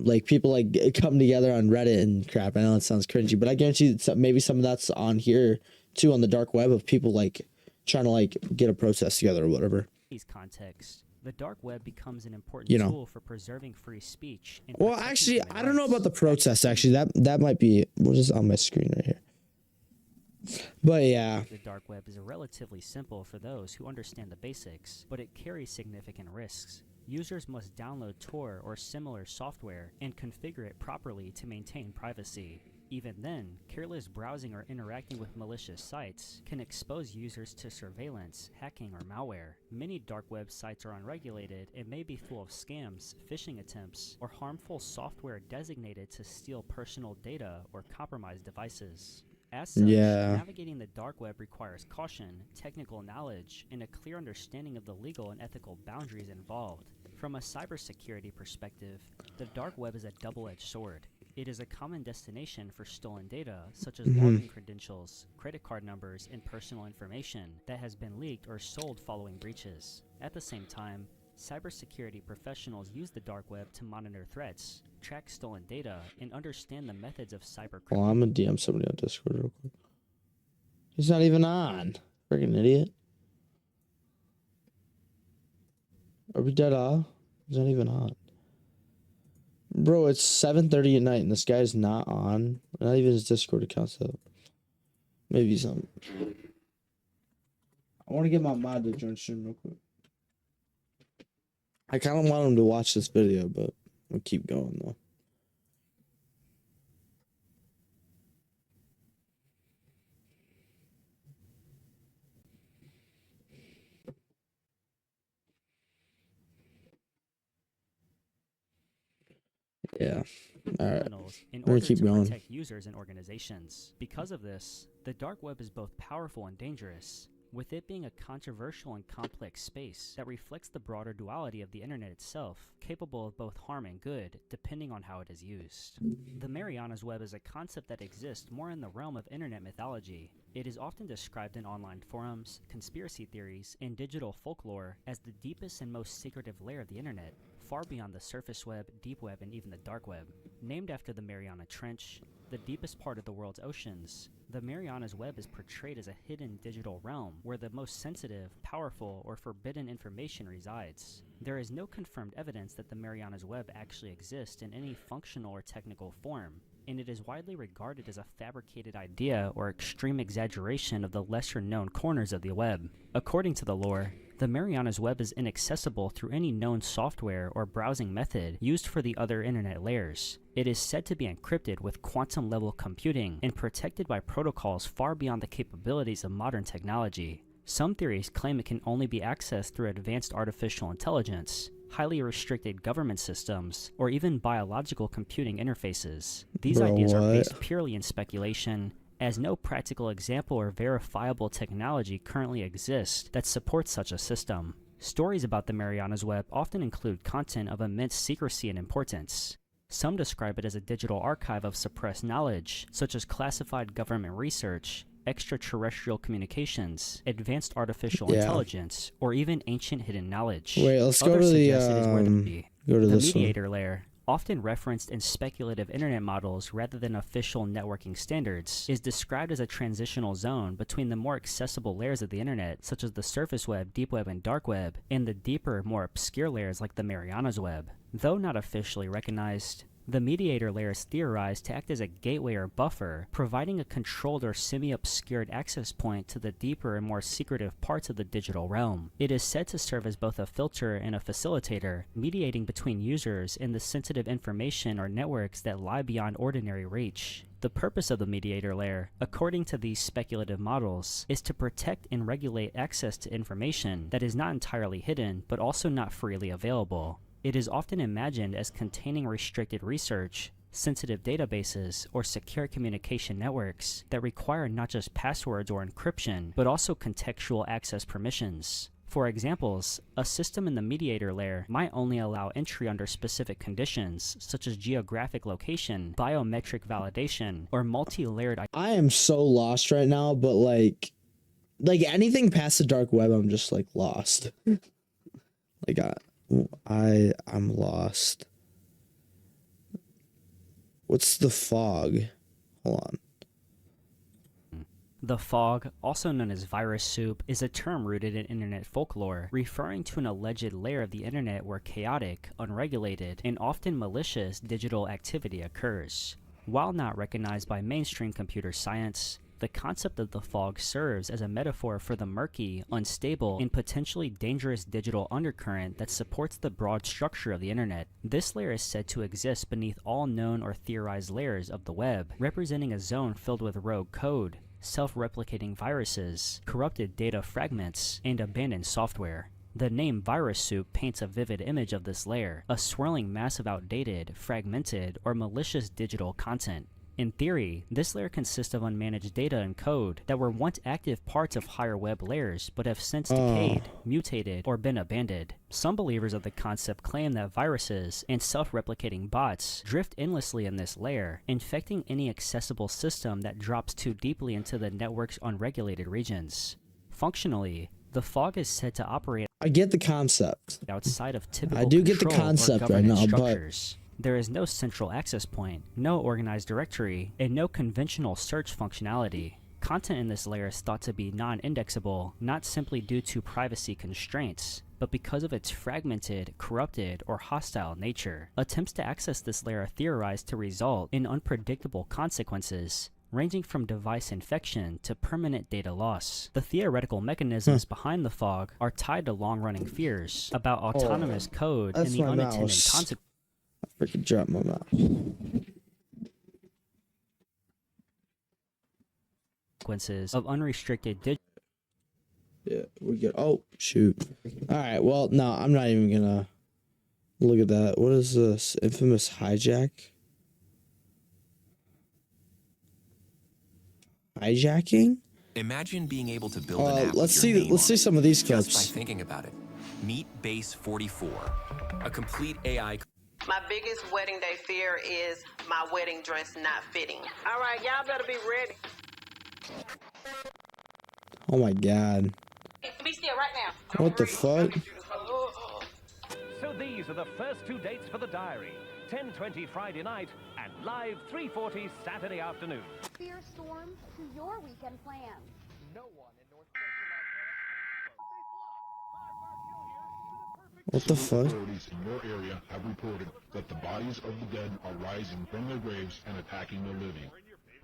like people like come together on Reddit and crap. I know it sounds cringy, but I guarantee that maybe some of that's on here too on the dark web of people like trying to like get a protest together or whatever. These contexts. The dark web becomes an important You know. tool for preserving free speech. And Well, protecting actually, human I don't know rights. about the protests. Actually, that might be what is on my screen right here. But yeah, The dark web is relatively simple for those who understand the basics, but it carries significant risks. Users must download Tor or similar software and configure it properly to maintain privacy. Even then, careless browsing or interacting with malicious sites can expose users to surveillance, hacking, or malware. Many dark web sites are unregulated and may be full of scams, phishing attempts, or harmful software designated to steal personal data or compromise devices. As such, navigating the dark web requires caution, technical knowledge, and a clear understanding of the legal and ethical boundaries involved. From a cybersecurity perspective, the dark web is a double-edged sword. It is a common destination for stolen data, such as login credentials, credit card numbers, and personal information that has been leaked or sold following breaches. At the same time, cybersecurity professionals use the dark web to monitor threats, track stolen data, and understand the methods of cybercrime. well, I'm gonna DM somebody on Discord real quick. He's not even on. Freaking idiot. Are we dead off? He's not even on. Bro, it's 7:30 at night and this guy's not on. Not even his Discord account's up. Maybe some. I want to get my mod to join stream real quick. I kind of want him to watch this video, but we'll keep going though. Yeah. All right. Criminals in We're gonna order keep to going. protect users and organizations. Because of this, the dark web is both powerful and dangerous, with it being a controversial and complex space that reflects the broader duality of the internet itself, capable of both harm and good, depending on how it is used. The Marianas Web is a concept that exists more in the realm of internet mythology. It is often described in online forums, conspiracy theories, and digital folklore as the deepest and most secretive layer of the internet, far beyond the surface web, deep web, and even the dark web. Named after the Mariana Trench, the deepest part of the world's oceans, the Marianas Web is portrayed as a hidden digital realm where the most sensitive, powerful, or forbidden information resides. There is no confirmed evidence that the Marianas Web actually exists in any functional or technical form, and it is widely regarded as a fabricated idea or extreme exaggeration of the lesser-known corners of the web. According to the lore, the Marianas Web is inaccessible through any known software or browsing method used for the other internet layers. It is said to be encrypted with quantum-level computing and protected by protocols far beyond the capabilities of modern technology. Some theories claim it can only be accessed through advanced artificial intelligence, highly restricted government systems, or even biological computing interfaces. These ideas are based purely in speculation, as no practical example or verifiable technology currently exists that supports such a system. Stories about the Marianas Web often include content of immense secrecy and importance. Some describe it as a digital archive of suppressed knowledge, such as classified government research, extraterrestrial communications, advanced artificial intelligence, or even ancient hidden knowledge. Wait, let's go Others to the suggest it is where go to the this one. mediator layer, often referenced in speculative internet models rather than official networking standards, is described as a transitional zone between the more accessible layers of the internet, such as the surface web, deep web, and dark web, and the deeper, more obscure layers like the Marianas Web. Though not officially recognized, the mediator layer is theorized to act as a gateway or buffer, providing a controlled or semi-obscured access point to the deeper and more secretive parts of the digital realm. It is said to serve as both a filter and a facilitator, mediating between users and the sensitive information or networks that lie beyond ordinary reach. The purpose of the mediator layer, according to these speculative models, is to protect and regulate access to information that is not entirely hidden, but also not freely available. It is often imagined as containing restricted research, sensitive databases, or secure communication networks that require not just passwords or encryption, but also contextual access permissions. For examples, a system in the mediator layer might only allow entry under specific conditions, such as geographic location, biometric validation, or multi-layered. I am so lost right now, but like anything past the dark web, I'm just like lost. Like I'm lost. What's the fog? Hold on. The fog, also known as virus soup, is a term rooted in internet folklore, referring to an alleged layer of the internet where chaotic, unregulated, and often malicious digital activity occurs. While not recognized by mainstream computer science, the concept of the fog serves as a metaphor for the murky, unstable, and potentially dangerous digital undercurrent that supports the broad structure of the internet. This layer is said to exist beneath all known or theorized layers of the web, representing a zone filled with rogue code, self-replicating viruses, corrupted data fragments, and abandoned software. The name Virus Soup paints a vivid image of this layer, a swirling mass of outdated, fragmented, or malicious digital content. In theory, this layer consists of unmanaged data and code that were once active parts of higher web layers but have since decayed, mutated, or been abandoned. Some believers of the concept claim that viruses and self-replicating bots drift endlessly in this layer, infecting any accessible system that drops too deeply into the network's unregulated regions. Functionally, the fog is said to operate I get the concept. outside of typical I do get the control or concept right governance now, but structures. There is no central access point, no organized directory, and no conventional search functionality. Content in this layer is thought to be non-indexable, not simply due to privacy constraints, but because of its fragmented, corrupted, or hostile nature. Attempts to access this layer are theorized to result in unpredictable consequences, ranging from device infection to permanent data loss. The theoretical mechanisms behind the fog are tied to long-running fears about autonomous code and the unintended consequences. I freaking dropped my mouse. Of unrestricted digital. Yeah, we get. Oh shoot! All right. Well, no, I'm not even gonna look at that. What is this? Infamous hijack? Hijacking? Imagine being able to build an app let's with your see. name Let's on see it some of these just clips. by thinking about it. Meet Base 44, a complete AI. My biggest wedding day fear is my wedding dress not fitting. All right, y'all better be ready. Oh my god! Be still right now. What the fuck? So these are the first two dates for the diary. 10:20 Friday night and live 3:40 Saturday afternoon. Fear storm to your weekend plans. No one in North What the fuck? Authorities in your area have reported that the bodies of the dead are rising from their graves and attacking the living.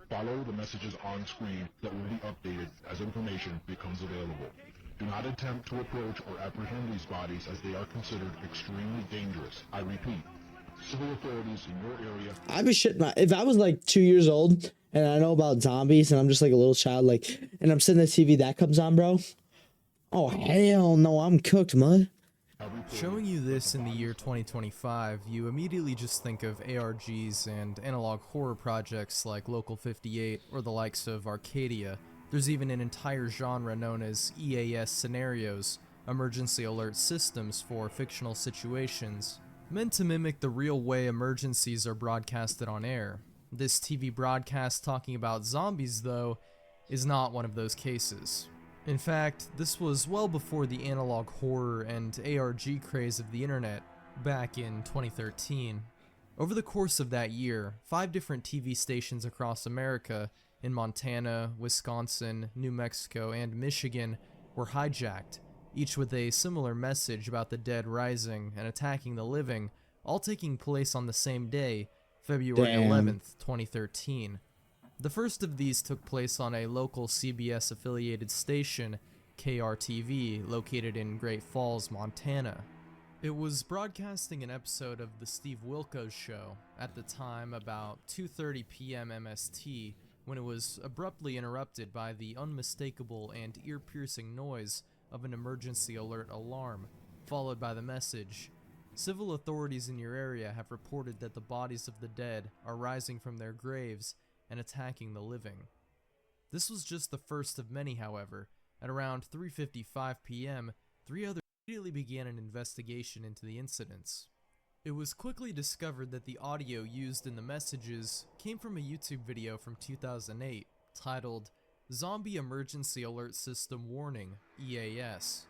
Follow the messages on screen that will be updated as information becomes available. Do not attempt to approach or apprehend these bodies as they are considered extremely dangerous. I repeat, civil authorities in your area. I'd be shitting my if I was like 2 years old and I know about zombies and I'm just like a little child, like, and I'm sitting at the TV that comes on, bro. Oh hell no, I'm cooked, mud. Showing you this in the year 2025, you immediately just think of ARGs and analog horror projects like Local 58 or the likes of Arcadia. There's even an entire genre known as EAS scenarios, emergency alert systems for fictional situations, meant to mimic the real way emergencies are broadcasted on air. This TV broadcast talking about zombies, though, is not one of those cases. In fact, this was well before the analog horror and ARG craze of the internet, back in 2013. Over the course of that year, 5 different TV stations across America, in Montana, Wisconsin, New Mexico, and Michigan, were hijacked, each with a similar message about the dead rising and attacking the living, all taking place on the same day, February 11th, 2013. The first of these took place on a local CBS-affiliated station, KRTV, located in Great Falls, Montana. It was broadcasting an episode of The Steve Wilkos Show, at the time about 2:30 p.m. MST, when it was abruptly interrupted by the unmistakable and ear-piercing noise of an emergency alert alarm, followed by the message, "Civil authorities in your area have reported that the bodies of the dead are rising from their graves and attacking the living." This was just the first of many, however. At around 3:55 p.m., 3 others immediately began an investigation into the incidents. It was quickly discovered that the audio used in the messages came from a YouTube video from 2008 titled Zombie Emergency Alert System Warning, EAS.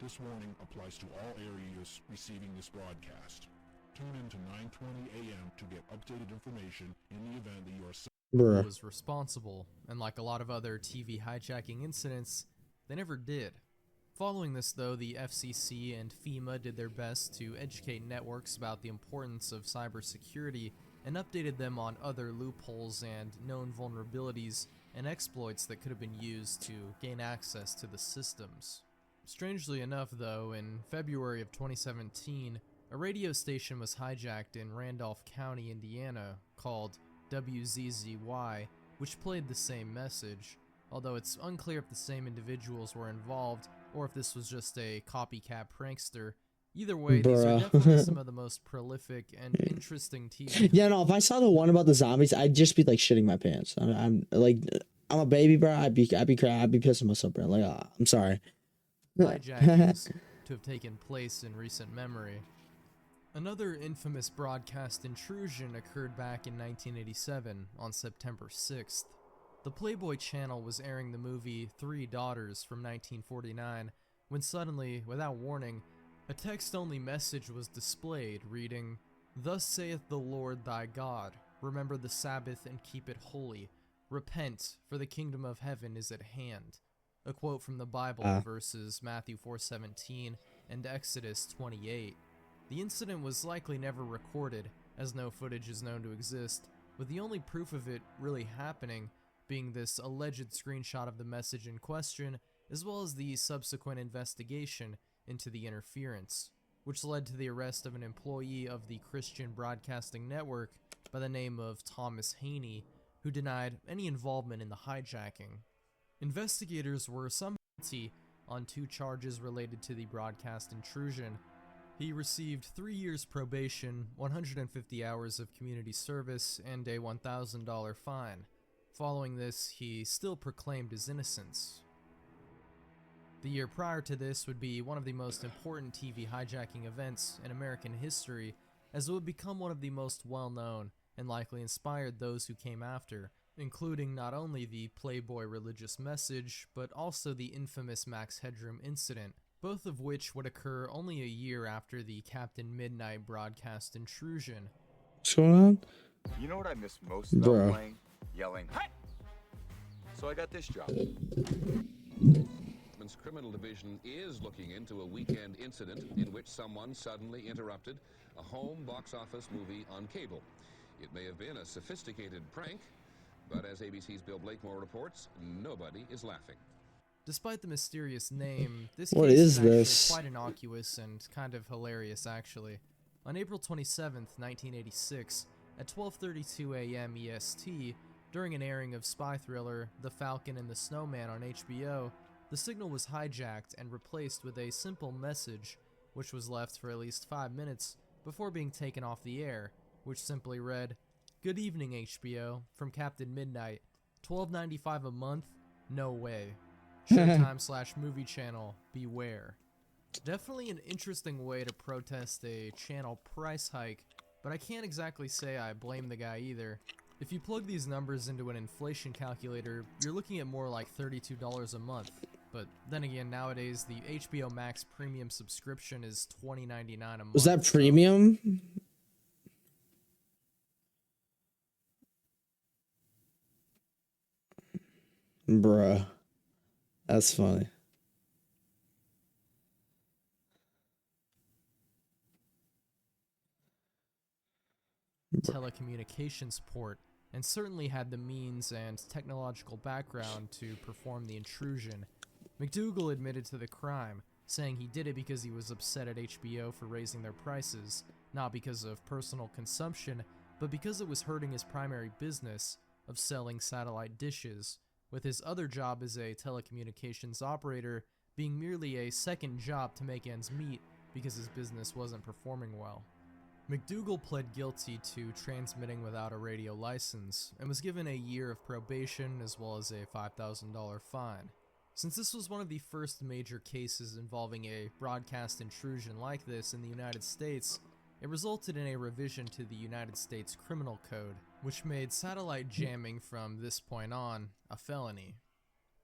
This warning applies to all areas receiving this broadcast. Tune in to 9:20 a.m. to get updated information in the event that you are was responsible, and like a lot of other TV hijacking incidents, they never did. Following this, though, the FCC and FEMA did their best to educate networks about the importance of cybersecurity and updated them on other loopholes and known vulnerabilities and exploits that could have been used to gain access to the systems. Strangely enough, though, in February of 2017, a radio station was hijacked in Randolph County, Indiana, called WZZY, which played the same message, although it's unclear if the same individuals were involved or if this was just a copycat prankster. Either way, these are definitely some of the most prolific and interesting TV. Yeah, no, if I saw the one about the zombies, I'd just be like shitting my pants. I'm a baby, bro. I'd be crying. I'd be pissing myself, bro. Like, I'm sorry. Hijackings to have taken place in recent memory. Another infamous broadcast intrusion occurred back in 1987 on September 6th. The Playboy channel was airing the movie Three Daughters from 1949 when suddenly, without warning, a text-only message was displayed reading, "Thus saith the Lord thy God, remember the Sabbath and keep it holy. Repent, for the kingdom of heaven is at hand." A quote from the Bible verses Matthew 4:17 and Exodus 28. The incident was likely never recorded, as no footage is known to exist, with the only proof of it really happening being this alleged screenshot of the message in question, as well as the subsequent investigation into the interference, which led to the arrest of an employee of the Christian Broadcasting Network by the name of Thomas Haney, who denied any involvement in the hijacking. Investigators were summoned on 2 charges related to the broadcast intrusion. He received 3 years probation, 150 hours of community service, and a $1,000 fine. Following this, he still proclaimed his innocence. The year prior to this would be one of the most important TV hijacking events in American history, as it would become one of the most well-known and likely inspired those who came after, including not only the Playboy religious message, but also the infamous Max Headroom incident, both of which would occur only a year after the Captain Midnight broadcast intrusion. What's going on? You know what I miss most about playing? Yelling, "Hey!" So I got this job. Criminal Division is looking into a weekend incident in which someone suddenly interrupted a home box office movie on cable. It may have been a sophisticated prank, but as ABC's Bill Blakemore reports, nobody is laughing. Despite the mysterious name, this What case is actually this? quite innocuous and kind of hilarious, actually. On April 27th, 1986, at 12:32 a.m. EST, during an airing of spy thriller The Falcon and the Snowman on HBO, the signal was hijacked and replaced with a simple message, which was left for at least 5 minutes before being taken off the air, which simply read, "Good evening, HBO, from Captain Midnight, $12.95 a month? No way. Showtime/movie channel, beware." Definitely an interesting way to protest a channel price hike, but I can't exactly say I blame the guy either. If you plug these numbers into an inflation calculator, you're looking at more like $32 a month. But then again, nowadays the HBO Max premium subscription is $20.99 a month. Was that premium? Bruh. That's funny. Telecommunications port, and certainly had the means and technological background to perform the intrusion. McDougal admitted to the crime, saying he did it because he was upset at HBO for raising their prices, not because of personal consumption, but because it was hurting his primary business of selling satellite dishes, with his other job as a telecommunications operator being merely a second job to make ends meet because his business wasn't performing well. McDougal pled guilty to transmitting without a radio license and was given a year of probation as well as a $5,000 fine. Since this was one of the first major cases involving a broadcast intrusion like this in the United States, it resulted in a revision to the United States Criminal Code, which made satellite jamming from this point on a felony.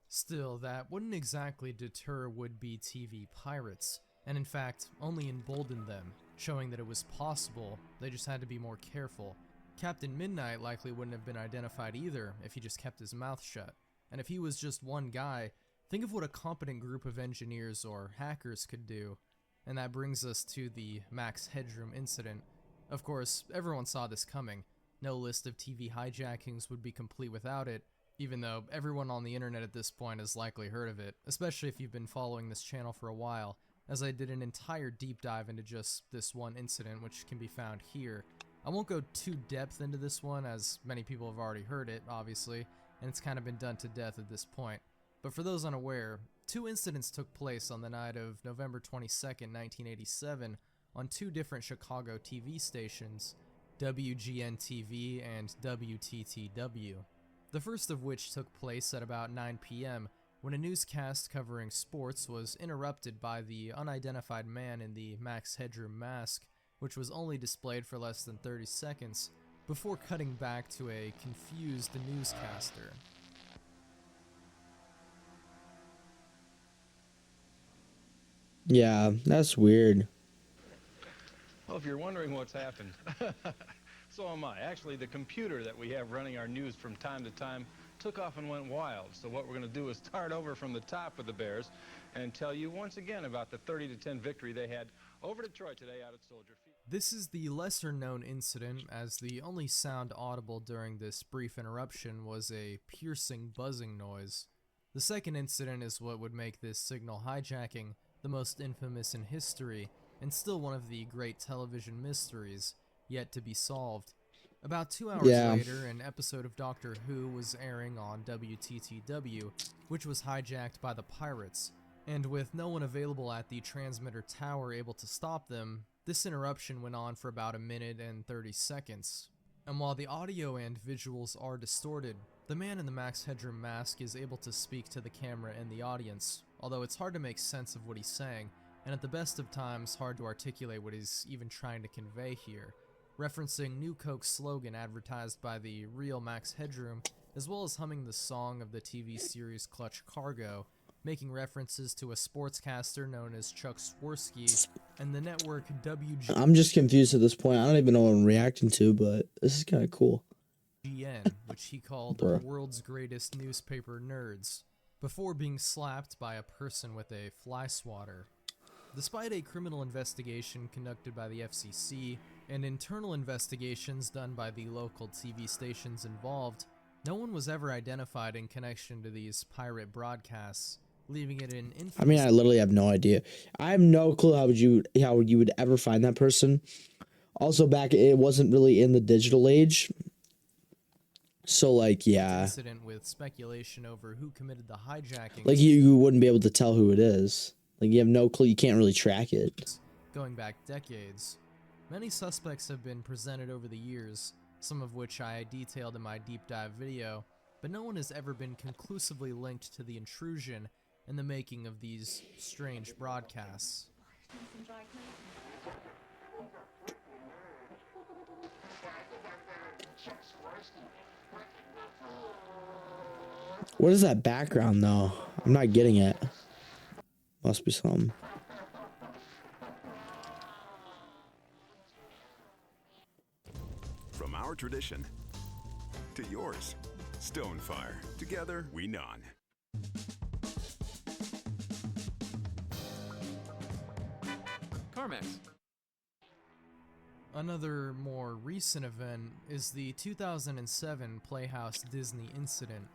Still, that wouldn't exactly deter would-be TV pirates, and in fact, only emboldened them, showing that it was possible, they just had to be more careful. Captain Midnight likely wouldn't have been identified either if he just kept his mouth shut. And if he was just one guy, think of what a competent group of engineers or hackers could do. And that brings us to the Max Headroom incident. Of course, everyone saw this coming. No list of TV hijackings would be complete without it, even though everyone on the internet at this point has likely heard of it, especially if you've been following this channel for a while, as I did an entire deep dive into just this one incident, which can be found here. I won't go too depth into this one, as many people have already heard it, obviously, and it's kind of been done to death at this point. But for those unaware, two incidents took place on the night of November 22nd, 1987, on two different Chicago TV stations, WGN-TV and WTTW. The first of which took place at about 9 p.m., when a newscast covering sports was interrupted by the unidentified man in the Max Headroom mask, which was only displayed for less than 30 seconds, before cutting back to a confused newscaster. Yeah, that's weird. Well, if you're wondering what's happened, so am I. Actually, the computer that we have running our news from time to time took off and went wild. So what we're going to do is start over from the top with the Bears and tell you once again about the 30-10 victory they had over Detroit today out at Soldier Field. This is the lesser-known incident, as the only sound audible during this brief interruption was a piercing buzzing noise. The second incident is what would make this signal hijacking the most infamous in history, and still one of the great television mysteries yet to be solved. About 2 hours later, an episode of Doctor Who was airing on WTTW, which was hijacked by the pirates, and with no one available at the transmitter tower able to stop them, this interruption went on for about 1 minute and 30 seconds. And while the audio and visuals are distorted, the man in the Max Headroom mask is able to speak to the camera and the audience, although it's hard to make sense of what he's saying, and at the best of times hard to articulate what he's even trying to convey here, referencing New Coke's slogan advertised by the real Max Headroom, as well as humming the song of the TV series Clutch Cargo, making references to a sportscaster known as Chuck Swirsky, and the network WGN. I'm just confused at this point. I don't even know what I'm reacting to, but this is kind of cool. Which he called the world's greatest newspaper nerds, before being slapped by a person with a fly swatter. Despite a criminal investigation conducted by the FCC and internal investigations done by the local TV stations involved, no one was ever identified in connection to these pirate broadcasts, leaving it in infamous. I mean, I literally have no idea. I have no clue how you would ever find that person. Also, back it wasn't really in the digital age. So, like, yeah. Incident with speculation over who committed the hijacking. Like, you wouldn't be able to tell who it is. Like, you have no clue. You can't really track it. Going back decades. Many suspects have been presented over the years, some of which I detailed in my deep dive video, but no one has ever been conclusively linked to the intrusion and the making of these strange broadcasts. Some dry cleaning. What is that background though? I'm not getting it. Must be something. From our tradition to yours, Stonefire. Together, we non. CarMax. Another more recent event is the 2007 Playhouse Disney incident.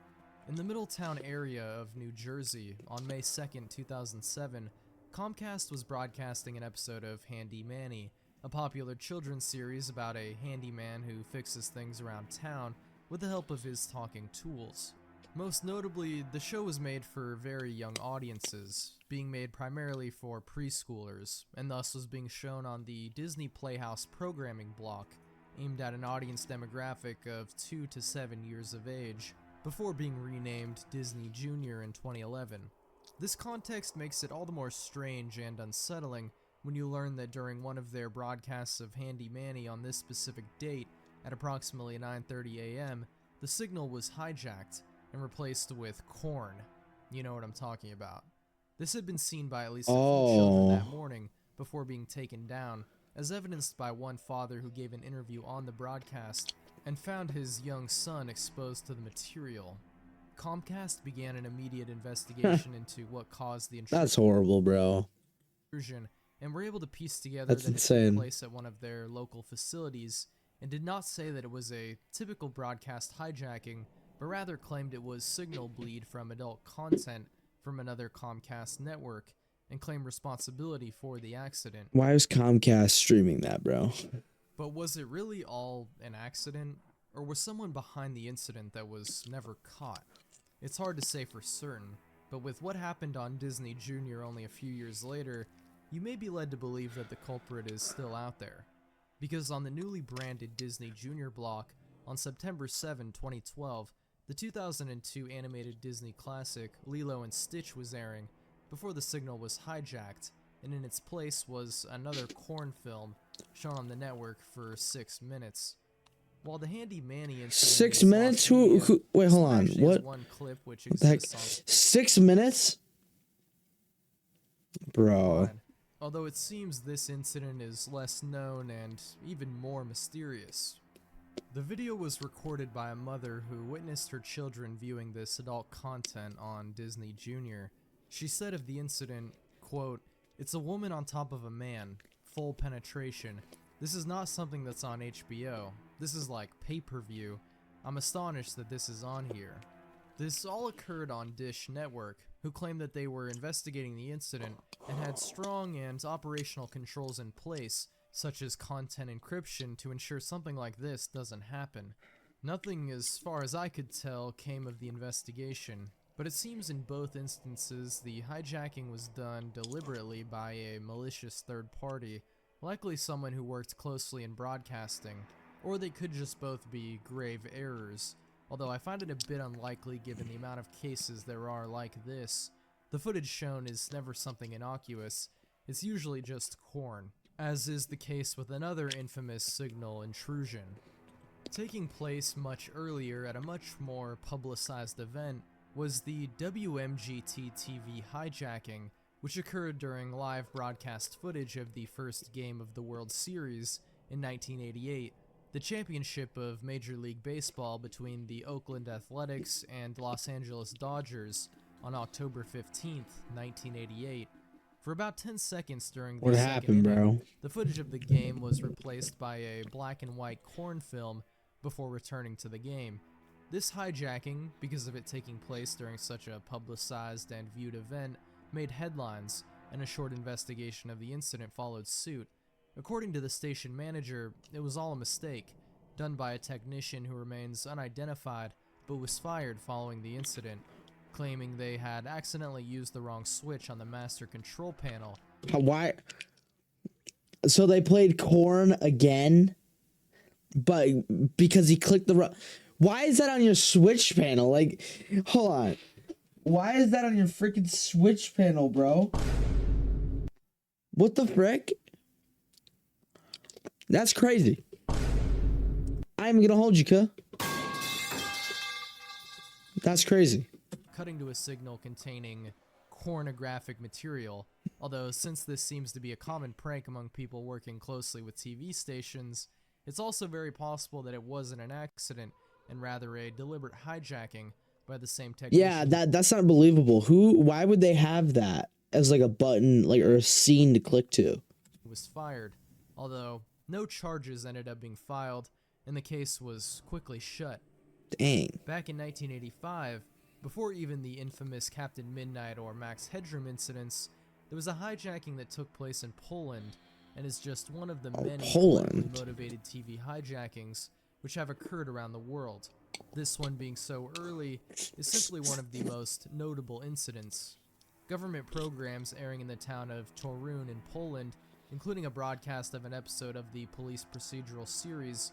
In the Middletown area of New Jersey, on May 2nd, 2007, Comcast was broadcasting an episode of Handy Manny, a popular children's series about a handyman who fixes things around town with the help of his talking tools. Most notably, the show was made for very young audiences, being made primarily for preschoolers, and thus was being shown on the Disney Playhouse programming block, aimed at an audience demographic of 2 to 7 years of age, before being renamed Disney Junior in 2011. This context makes it all the more strange and unsettling when you learn that during one of their broadcasts of Handy Manny on this specific date, at approximately 9:30 a.m., the signal was hijacked and replaced with corn. You know what I'm talking about. This had been seen by at least a few children that morning before being taken down, as evidenced by one father who gave an interview on the broadcast and found his young son exposed to the material. Comcast began an immediate investigation into what caused the intrusion. That's horrible, bro. And were able to piece together that it took place at one of their local facilities, and did not say that it was a typical broadcast hijacking, but rather claimed it was signal bleed from adult content from another Comcast network, and claimed responsibility for the accident. Why is Comcast streaming that, bro? But was it really all an accident, or was someone behind the incident that was never caught? It's hard to say for certain, but with what happened on Disney Junior only a few years later, you may be led to believe that the culprit is still out there. Because on the newly branded Disney Junior block, on September 7, 2012, the 2002 animated Disney classic Lilo and Stitch was airing before the signal was hijacked, and in its place was another corn film shown on the network for 6 minutes. While the Handy Manny incident 6 minutes? Who wait, hold on. What? One clip which What the heck? exists on 6 minutes? Bro. although it seems this incident is less known and even more mysterious. The video was recorded by a mother who witnessed her children viewing this adult content on Disney Junior. She said of the incident, quote, "It's a woman on top of a man, full penetration. This is not something that's on HBO. This is like pay-per-view. I'm astonished that this is on here." This all occurred on Dish Network, who claimed that they were investigating the incident and had strong and operational controls in place, such as content encryption, to ensure something like this doesn't happen. Nothing, as far as I could tell, came of the investigation, but it seems in both instances the hijacking was done deliberately by a malicious third party, likely someone who worked closely in broadcasting, or they could just both be grave errors, although I find it a bit unlikely given the amount of cases there are like this. The footage shown is never something innocuous, it's usually just corn, as is the case with another infamous signal intrusion. Taking place much earlier at a much more publicized event was the WMGT-TV hijacking, which occurred during live broadcast footage of the first game of the World Series in 1988, the championship of Major League Baseball between the Oakland Athletics and Los Angeles Dodgers on October 15th, 1988. For about 10 seconds during the second inning, the footage of the game was replaced by a black and white corn film before returning to the game. This hijacking, because of it taking place during such a publicized and viewed event, made headlines, and a short investigation of the incident followed suit. According to the station manager, it was all a mistake, done by a technician who remains unidentified but was fired following the incident, claiming they had accidentally used the wrong switch on the master control panel. Why? So they played corn again, but because he clicked the wrong... Why is that on your switch panel? Like, hold on. Why is that on your freaking switch panel, bro? What the frick? That's crazy. I'm gonna hold you, cuh. That's crazy. Cutting to a signal containing pornographic material, although since this seems to be a common prank among people working closely with TV stations, it's also very possible that it wasn't an accident and rather a deliberate hijacking by the same technician. Yeah, that's not believable. Why would they have that as like a button, like, or a scene to click to? Was fired, although no charges ended up being filed, and the case was quickly shut. Dang. Back in 1985, before even the infamous Captain Midnight or Max Headroom incidents, there was a hijacking that took place in Poland, and is just one of the many politically motivated TV hijackings which have occurred around the world. This one being so early is simply one of the most notable incidents. Government programs airing in the town of Torun in Poland, including a broadcast of an episode of the police procedural series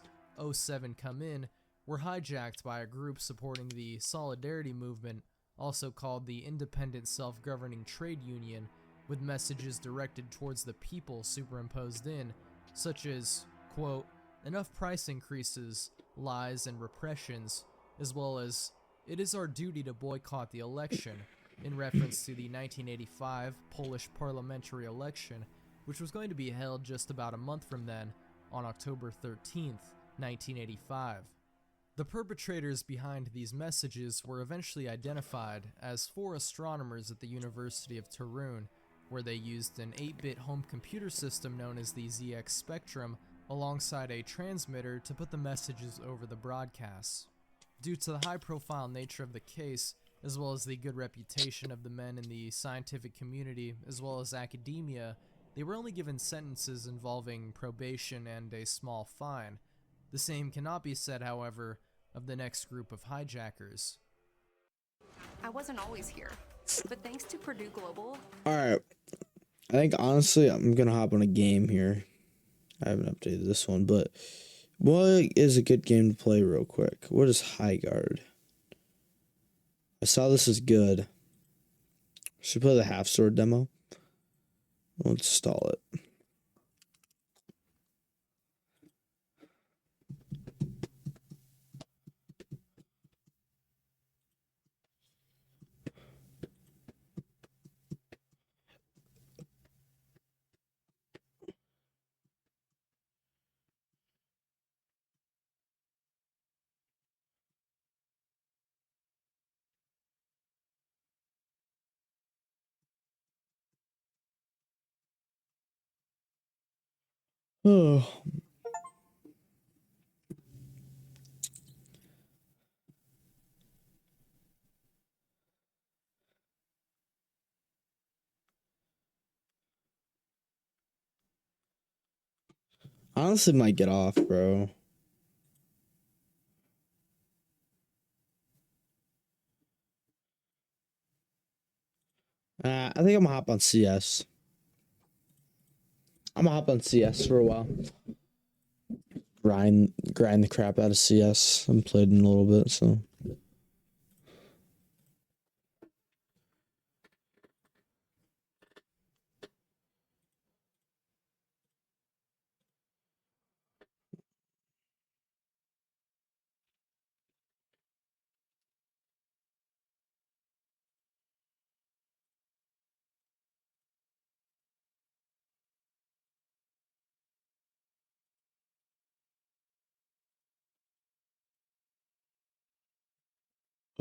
07 Come In, were hijacked by a group supporting the Solidarity Movement, also called the Independent Self-Governing Trade Union, with messages directed towards the people superimposed in, such as, quote, enough price increases, lies, and repressions, as well as, it is our duty to boycott the election, in reference to the 1985 Polish parliamentary election, which was going to be held just about a month from then, on October 13th, 1985. The perpetrators behind these messages were eventually identified as 4 astronomers at the University of Torun, where they used an 8-bit home computer system known as the ZX Spectrum alongside a transmitter to put the messages over the broadcasts. Due to the high-profile nature of the case, as well as the good reputation of the men in the scientific community as well as academia, they were only given sentences involving probation and a small fine. The same cannot be said, however, of the next group of hijackers. I wasn't always here, but thanks to Purdue Global. Alright. I think honestly I'm gonna hop on a game here. I haven't updated this one, but what is a good game to play real quick? What is High Guard? I saw this is good. Should play the half sword demo. We'll install it. Oh. Honestly might get off, bro. I think I'm gonna hop on CS. I'm gonna hop on CS for a while. Grind the crap out of CS. I haven't played in a little bit, so.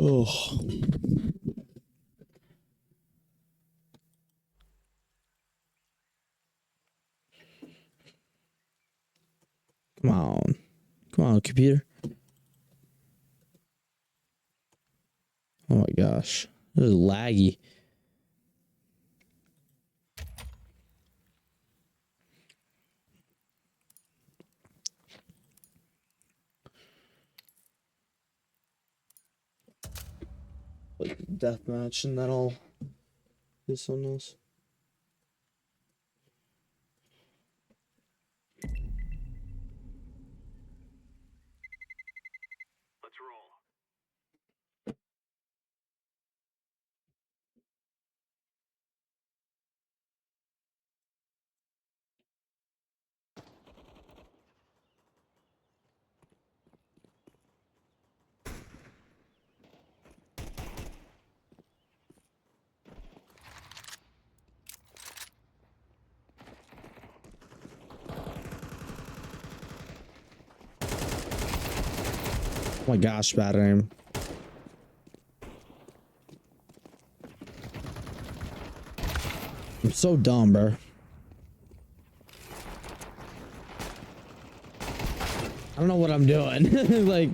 Oh. Come on. Come on, computer. Oh my gosh. This is laggy. Deathmatch and then I'll do something else. Oh my gosh, bad aim. I'm so dumb, bro. I don't know what I'm doing. Like,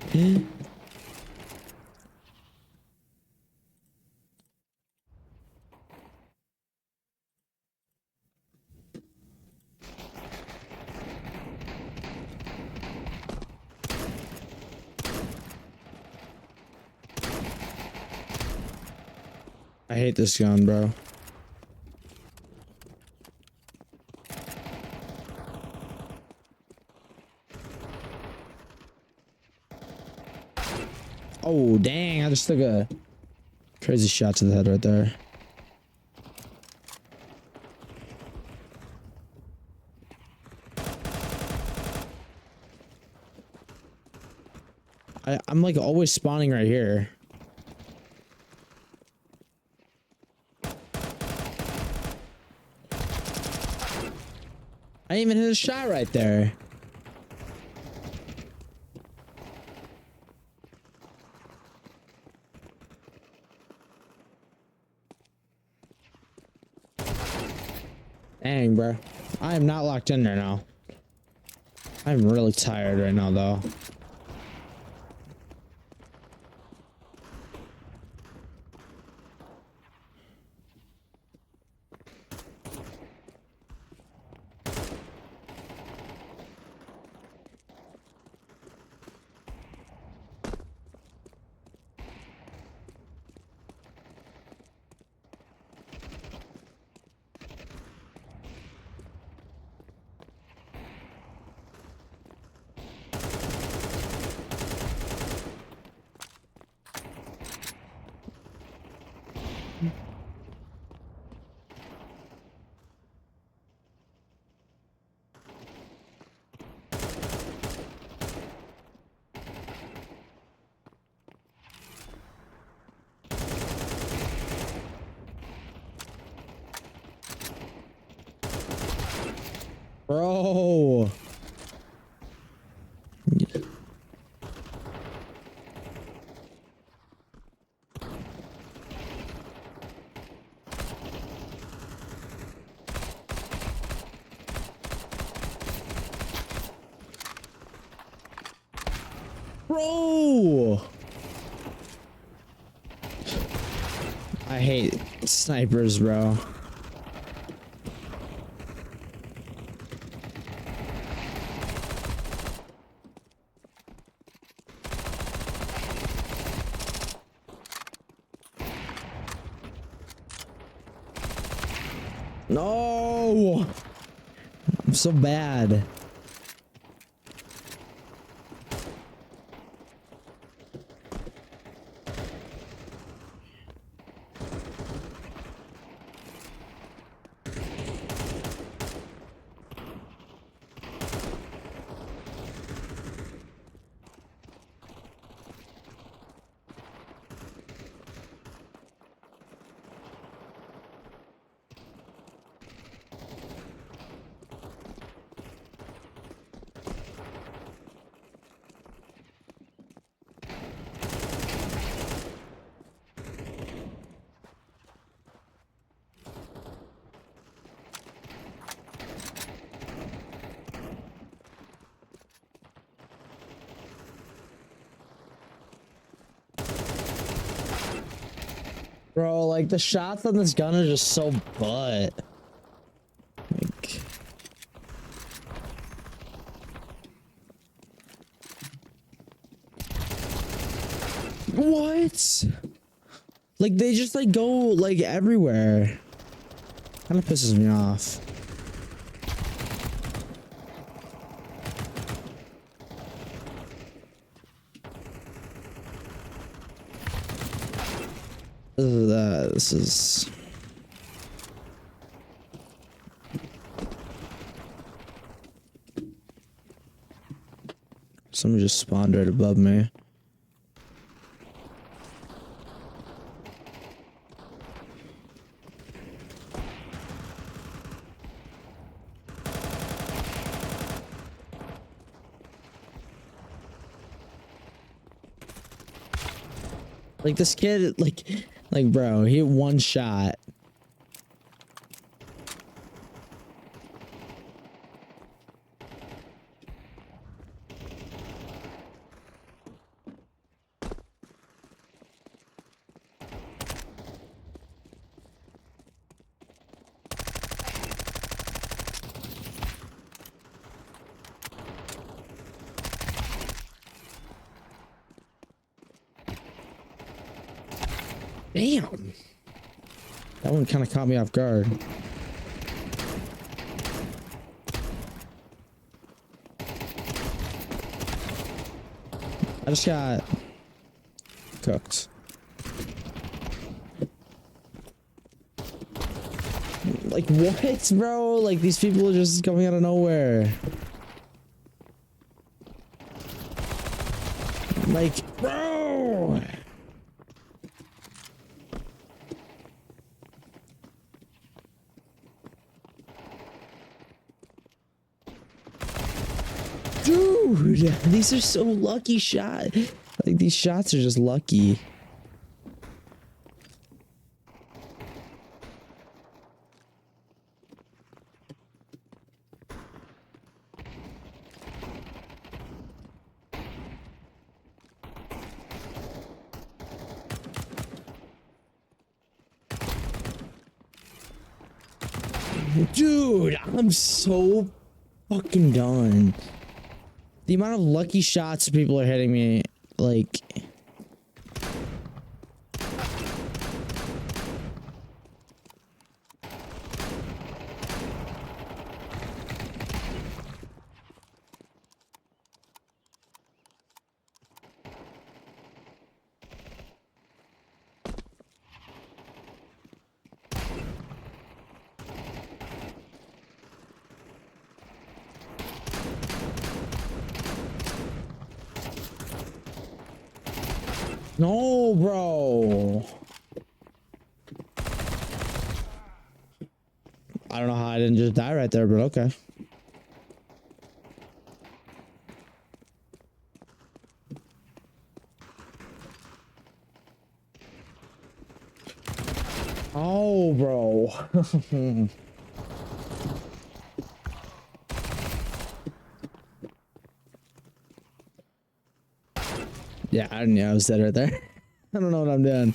I hate this gun, bro. Oh, dang. I just took a crazy shot to the head right there. I'm like always spawning right here. I didn't even hit a shot right there. Dang, bro. I am not locked in right now. I'm really tired right now, though. Bro. Bro. I hate snipers, bro. No. I'm so bad. Bro, like the shots on this gun are just so butt. Like, what? Like they just like go like everywhere. Kind of pisses me off. This is someone just spawned right above me. Like this kid, like bro, he hit one shot. Damn. That one kind of caught me off guard. I just got cooked. Like what, bro? Like these people are just coming out of nowhere. Like, bro. Dude, these are so lucky shots. Like these shots are just lucky. Dude, I'm so fucking done. The amount of lucky shots people are hitting me, like... No, bro. I don't know how I didn't just die right there, but okay. Oh, bro. Yeah, I knew I was dead right there. I don't know what I'm doing.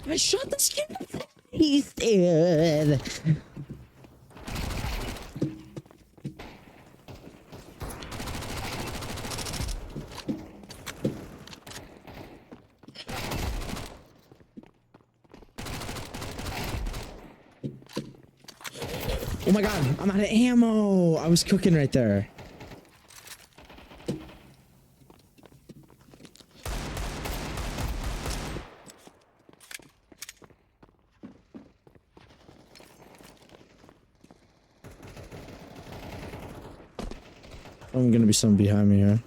I shot this kid in the face, dude. Oh my god, I'm out of ammo. I was cooking right there. I'm gonna be someone behind me here.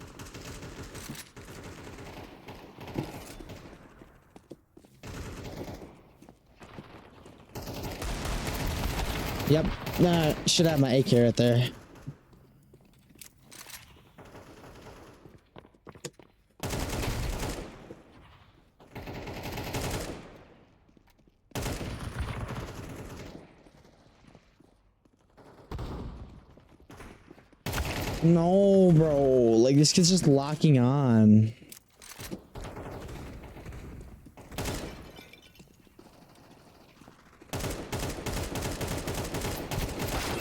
Yep, nah, should have my AK right there. No, bro. Like, this kid's just locking on.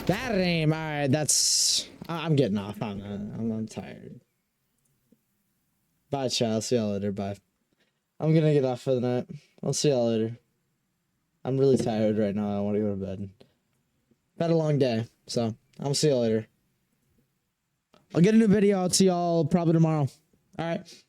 That aim. All right, that's... I'm getting off. I'm tired. Bye, chat. I'll see y'all later. Bye. I'm gonna get off for the night. I'll see y'all later. I'm really tired right now. I want to go to bed. Had a long day, so I'll see y'all later. I'll get a new video. I'll see y'all probably tomorrow. All right.